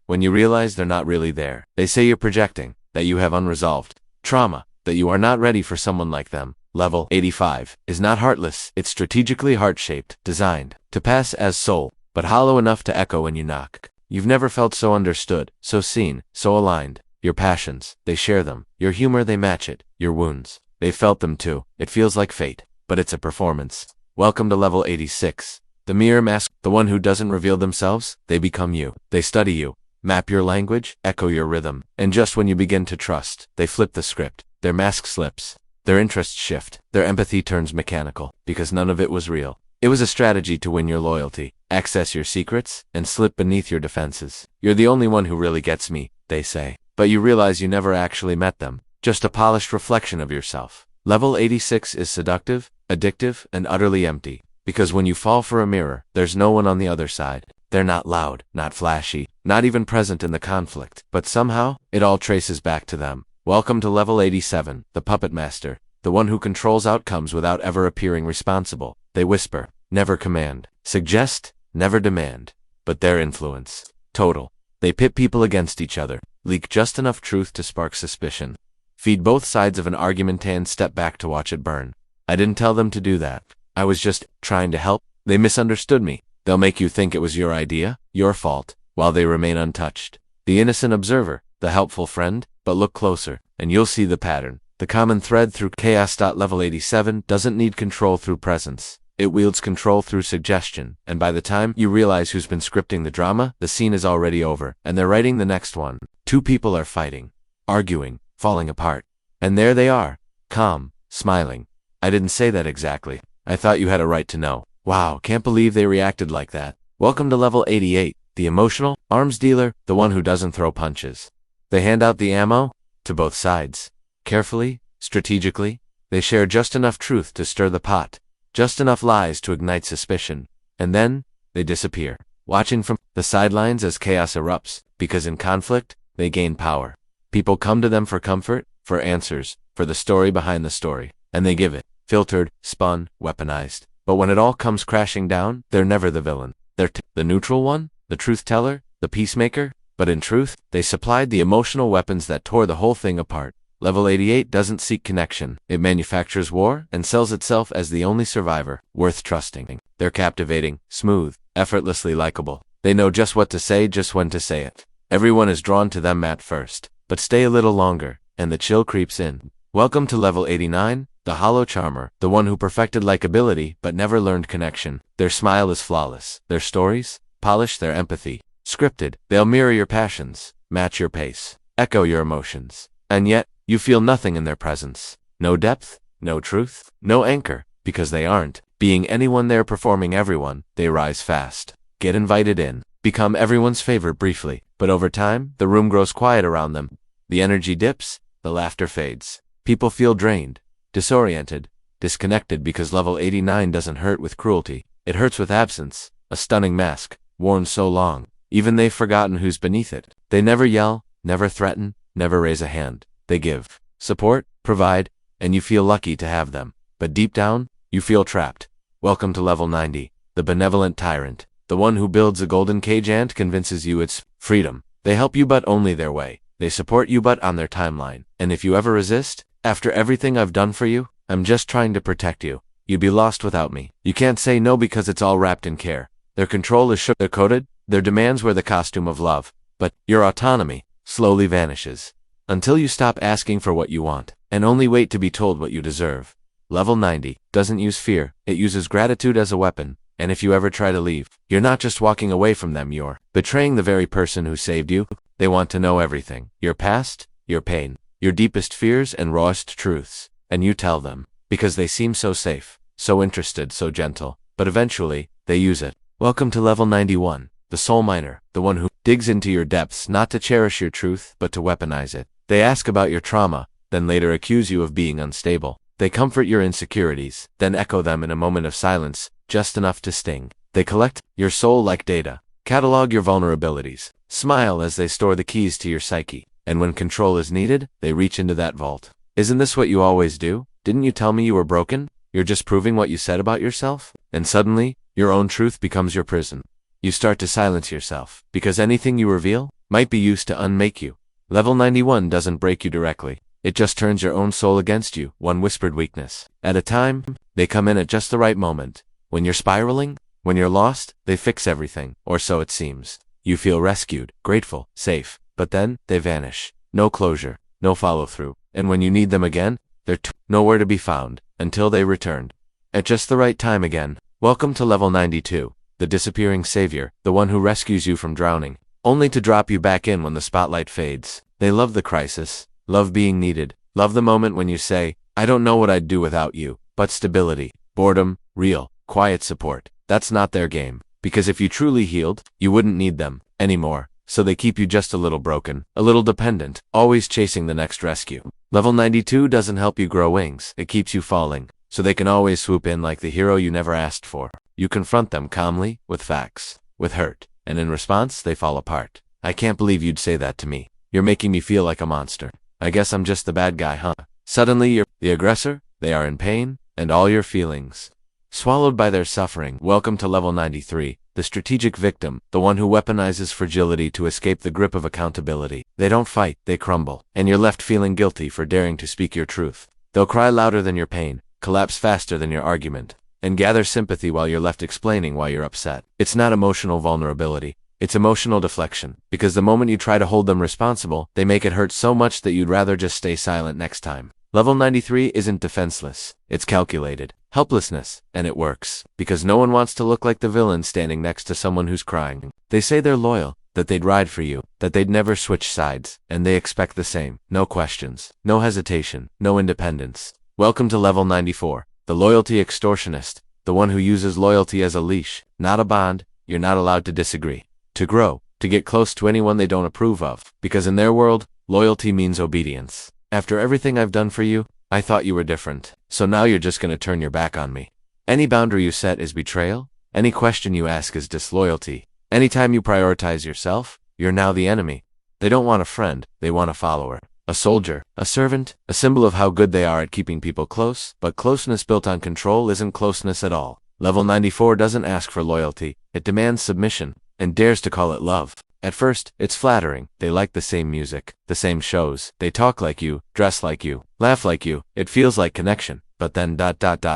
When you realize they're not really there, they say you're projecting, that you have unresolved trauma, that you are not ready for someone like them. Level 85 is not heartless, it's strategically heart-shaped, designed to pass as soul, but hollow enough to echo when you knock. You've never felt so understood, so seen, so aligned. Your passions, they share them. Your humor, they match it. Your wounds, they felt them too. It feels like fate, but it's a performance. Welcome to level 86. The mirror mask, the one who doesn't reveal themselves, they become you. They study you, map your language, echo your rhythm, and just when you begin to trust, they flip the script. Their mask slips. Their interests shift. Their empathy turns mechanical, because none of it was real. It was a strategy to win your loyalty, access your secrets, and slip beneath your defenses. You're the only one who really gets me, they say. But you realize you never actually met them, just a polished reflection of yourself. Level 86 is seductive, addictive, and utterly empty. Because when you fall for a mirror, there's no one on the other side. They're not loud, not flashy, not even present in the conflict. But somehow, it all traces back to them. Welcome to level 87, the puppet master, the one who controls outcomes without ever appearing responsible. They whisper, never command, suggest, never demand, but their influence, total. They pit people against each other, leak just enough truth to spark suspicion, feed both sides of an argument and step back to watch it burn. I didn't tell them to do that. I was just trying to help. They misunderstood me. They'll make you think it was your idea, your fault, while they remain untouched. The innocent observer, the helpful friend, but look closer, and you'll see the pattern. The common thread through chaos. Level 87 doesn't need control through presence. It wields control through suggestion, and by the time you realize who's been scripting the drama, the scene is already over, and they're writing the next one. Two people are fighting, arguing, falling apart. And there they are, calm, smiling. I didn't say that exactly. I thought you had a right to know. Wow, can't believe they reacted like that. Welcome to level 88, the emotional arms dealer, the one who doesn't throw punches. They hand out the ammo to both sides. Carefully, strategically, they share just enough truth to stir the pot, just enough lies to ignite suspicion, and then they disappear, watching from the sidelines as chaos erupts, because in conflict, they gain power. People come to them for comfort, for answers, for the story behind the story, and they give it, filtered, spun, weaponized. But when it all comes crashing down, they're never the villain. They're the neutral one, the truth teller, the peacemaker, but in truth, they supplied the emotional weapons that tore the whole thing apart. Level 88 doesn't seek connection. It manufactures war and sells itself as the only survivor, worth trusting. They're captivating, smooth, effortlessly likable. They know just what to say, just when to say it. Everyone is drawn to them at first, but stay a little longer, and the chill creeps in. Welcome to level 89, the hollow charmer, the one who perfected likability but never learned connection. Their smile is flawless. Their stories, polished. Their empathy, scripted. They'll mirror your passions, match your pace, echo your emotions. And yet, you feel nothing in their presence. No depth, no truth, no anchor, because they aren't being anyone. They're performing everyone. They rise fast, get invited in, become everyone's favorite briefly, but over time, the room grows quiet around them. The energy dips, the laughter fades. People feel drained, disoriented, disconnected because level 89 doesn't hurt with cruelty. It hurts with absence, a stunning mask, worn so long, even they've forgotten who's beneath it. They never yell, never threaten, never raise a hand. They give, support, provide, and you feel lucky to have them. But deep down, you feel trapped. Welcome to level 90, the benevolent tyrant, the one who builds a golden cage and convinces you it's freedom. They help you but only their way. They support you but on their timeline. And if you ever resist, after everything I've done for you, I'm just trying to protect you. You'd be lost without me. You can't say no because it's all wrapped in care. Their control is sugar-coated, their demands wear the costume of love. But your autonomy slowly vanishes, until you stop asking for what you want, and only wait to be told what you deserve. Level 90 doesn't use fear, it uses gratitude as a weapon, and if you ever try to leave, you're not just walking away from them, you're betraying the very person who saved you. They want to know everything, your past, your pain, your deepest fears and rawest truths, and you tell them, because they seem so safe, so interested, so gentle, but eventually, they use it. Welcome to level 91, the soul miner, the one who digs into your depths not to cherish your truth, but to weaponize it. They ask about your trauma, then later accuse you of being unstable. They comfort your insecurities, then echo them in a moment of silence, just enough to sting. They collect your soul like data, catalog your vulnerabilities, Smile as they store the keys to your psyche. And when control is needed, they reach into that vault. Isn't this what you always do? Didn't you tell me you were broken? You're just proving what you said about yourself? And suddenly, your own truth becomes your prison. You start to silence yourself, because anything you reveal might be used to unmake you. Level 91 doesn't break you directly. It just turns your own soul against you, one whispered weakness at a time. They come in at just the right moment. When you're spiraling, when you're lost, they fix everything, or so it seems. You feel rescued, grateful, safe, but then they vanish. No closure, no follow-through. And when you need them again, they're nowhere to be found, until they return. At just the right time again. Welcome to level 92, the disappearing savior, the one who rescues you from drowning, only to drop you back in when the spotlight fades. They love the crisis, love being needed, love the moment when you say, I don't know what I'd do without you, but stability, boredom, real, quiet support. That's not their game, because if you truly healed, you wouldn't need them anymore. So they keep you just a little broken, a little dependent, always chasing the next rescue. Level 92 doesn't help you grow wings, it keeps you falling, so they can always swoop in like the hero you never asked for. You confront them calmly, with facts, with hurt, and in response, they fall apart. I can't believe you'd say that to me. You're making me feel like a monster. I guess I'm just the bad guy, huh? Suddenly you're the aggressor, they are in pain, and all your feelings swallowed by their suffering. Welcome to level 93, the strategic victim, the one who weaponizes fragility to escape the grip of accountability. They don't fight, they crumble, and you're left feeling guilty for daring to speak your truth. They'll cry louder than your pain, collapse faster than your argument, and gather sympathy while you're left explaining why you're upset. It's not emotional vulnerability, it's emotional deflection, because the moment you try to hold them responsible, they make it hurt so much that you'd rather just stay silent next time. Level 93 isn't defenseless, it's calculated. Helplessness, and it works, because no one wants to look like the villain standing next to someone who's crying. They say they're loyal, that they'd ride for you, that they'd never switch sides, and they expect the same. No questions, no hesitation, no independence. Welcome to level 94, the loyalty extortionist, the one who uses loyalty as a leash, not a bond. You're not allowed to disagree, to grow, to get close to anyone they don't approve of, because in their world, loyalty means obedience. After everything I've done for you, I thought you were different, so now you're just gonna turn your back on me. Any boundary you set is betrayal, any question you ask is disloyalty. Anytime you prioritize yourself, you're now the enemy. They don't want a friend, they want a follower, a soldier, a servant, a symbol of how good they are at keeping people close, but closeness built on control isn't closeness at all. Level 94 doesn't ask for loyalty, it demands submission, and dares to call it love. At first, it's flattering. They like the same music, the same shows. They talk like you, dress like you, laugh like you. It feels like connection. But then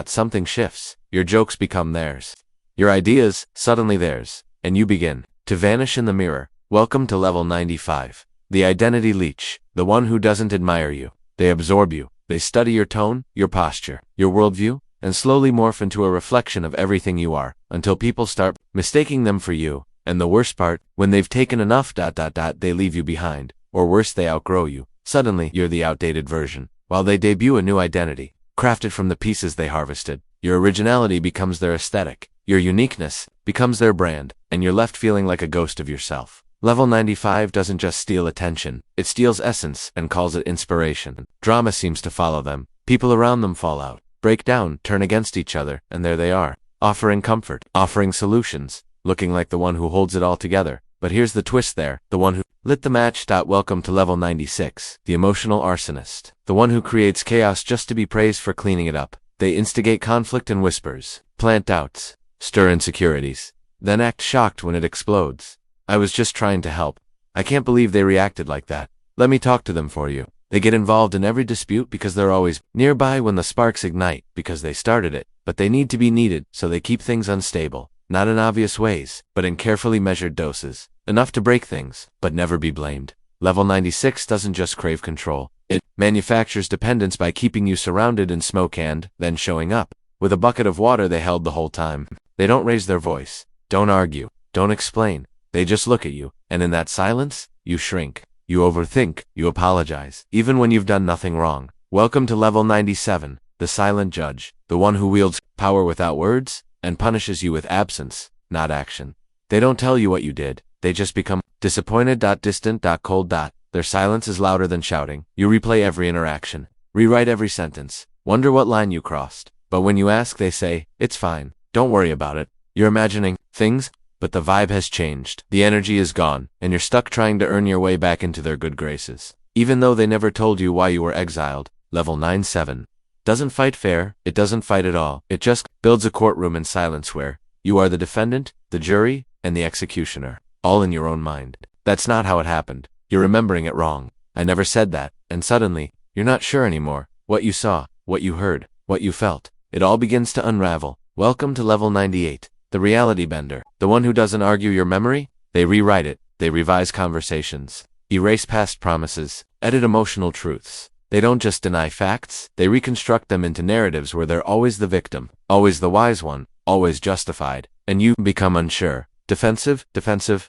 something shifts. Your jokes become theirs. Your ideas, suddenly theirs. And you begin to vanish in the mirror. Welcome to level 95. The identity leech. The one who doesn't admire you. They absorb you. They study your tone, your posture, your worldview, and slowly morph into a reflection of everything you are, until people start mistaking them for you. And the worst part, when they've taken enough they leave you behind, or worse, they outgrow you. Suddenly, you're the outdated version, while they debut a new identity, crafted from the pieces they harvested. Your originality becomes their aesthetic, your uniqueness becomes their brand, and you're left feeling like a ghost of yourself. Level 95 doesn't just steal attention, it steals essence and calls it inspiration. Drama seems to follow them. People around them fall out, break down, turn against each other, and there they are, offering comfort, offering solutions, looking like the one who holds it all together. But here's the twist there, the one who lit the match. Welcome to level 96, the emotional arsonist, the one who creates chaos just to be praised for cleaning it up. They instigate conflict in whispers, plant doubts, stir insecurities, then act shocked when it explodes. I was just trying to help. I can't believe they reacted like that. Let me talk to them for you. They get involved in every dispute because they're always nearby when the sparks ignite, because they started it, but they need to be needed, so they keep things unstable. Not in obvious ways, but in carefully measured doses. Enough to break things, but never be blamed. Level 96 doesn't just crave control. It manufactures dependence by keeping you surrounded in smoke and then showing up with a bucket of water they held the whole time. They don't raise their voice, don't argue, don't explain. They just look at you, and in that silence, you shrink. You overthink, you apologize, even when you've done nothing wrong. Welcome to level 97, the silent judge, the one who wields power without words, and punishes you with absence, not action. They don't tell you what you did, they just become disappointed, distant, cold. Their silence is louder than shouting. You replay every interaction, rewrite every sentence, wonder what line you crossed. But when you ask, they say, it's fine, don't worry about it. You're imagining things but the vibe has changed. The energy is gone, and you're stuck trying to earn your way back into their good graces. Even though they never told you why you were exiled, level 97 doesn't fight fair, it doesn't fight at all. It just builds a courtroom in silence where you are the defendant, the jury, and the executioner, all in your own mind. That's not how it happened. You're remembering it wrong. I never said that, and suddenly, you're not sure anymore. What you saw, what you heard, what you felt, it all begins to unravel. Welcome to level 98, the reality bender. The one who doesn't argue your memory, they rewrite it, they revise conversations, erase past promises, edit emotional truths. They don't just deny facts, they reconstruct them into narratives where they're always the victim, always the wise one, always justified, and you become unsure, defensive,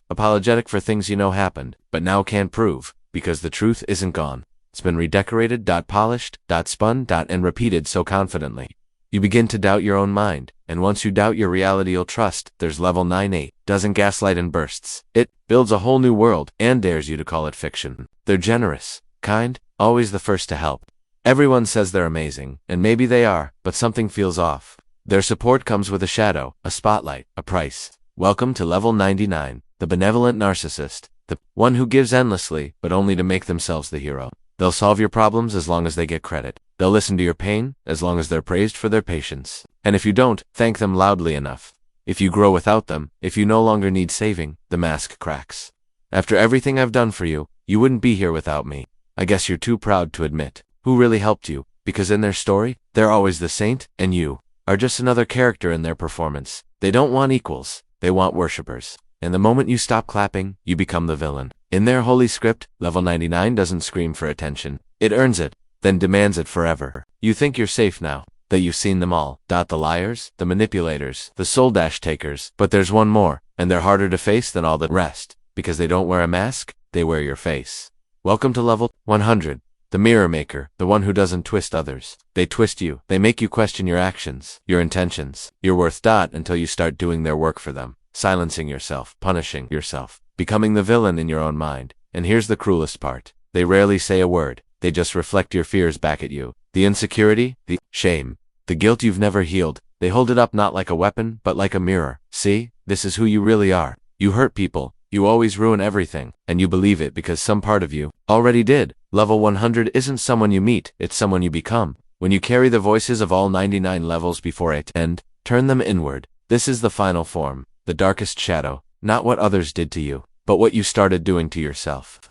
apologetic for things you know happened, but now can't prove, because the truth isn't gone. It's been redecorated, polished, spun, and repeated so confidently. You begin to doubt your own mind, and once you doubt your reality you'll trust. There's level 98, doesn't gaslight in bursts. It builds a whole new world, and dares you to call it fiction. They're generous, kind, always the first to help. Everyone says they're amazing, and maybe they are, but something feels off. Their support comes with a shadow, a spotlight, a price. Welcome to level 99, the benevolent narcissist, the one who gives endlessly, but only to make themselves the hero. They'll solve your problems as long as they get credit. They'll listen to your pain as long as they're praised for their patience. And if you don't, thank them loudly enough. If you grow without them, if you no longer need saving, the mask cracks. After everything I've done for you, you wouldn't be here without me. I guess you're too proud to admit who really helped you, because in their story, they're always the saint, and you are just another character in their performance. They don't want equals, they want worshippers. And the moment you stop clapping, you become the villain. In their holy script, level 99 doesn't scream for attention. It earns it, then demands it forever. You think you're safe now, that you've seen them all. The liars, the manipulators, the soul dash takers. But there's one more, and they're harder to face than all the rest, because they don't wear a mask, they wear your face. Welcome to level 100, the mirror maker, the one who doesn't twist others. They twist you. They make you question your actions, your intentions, your worth. Until you start doing their work for them. Silencing yourself, punishing yourself, becoming the villain in your own mind. And here's the cruelest part. They rarely say a word. They just reflect your fears back at you. The insecurity, the shame, the guilt you've never healed. They hold it up not like a weapon, but like a mirror. See, this is who you really are. You hurt people. You always ruin everything. And you believe it because some part of you already did. Level 100 isn't someone you meet, it's someone you become. When you carry the voices of all 99 levels before it and turn them inward. This is the final form. The darkest shadow, not what others did to you, but what you started doing to yourself.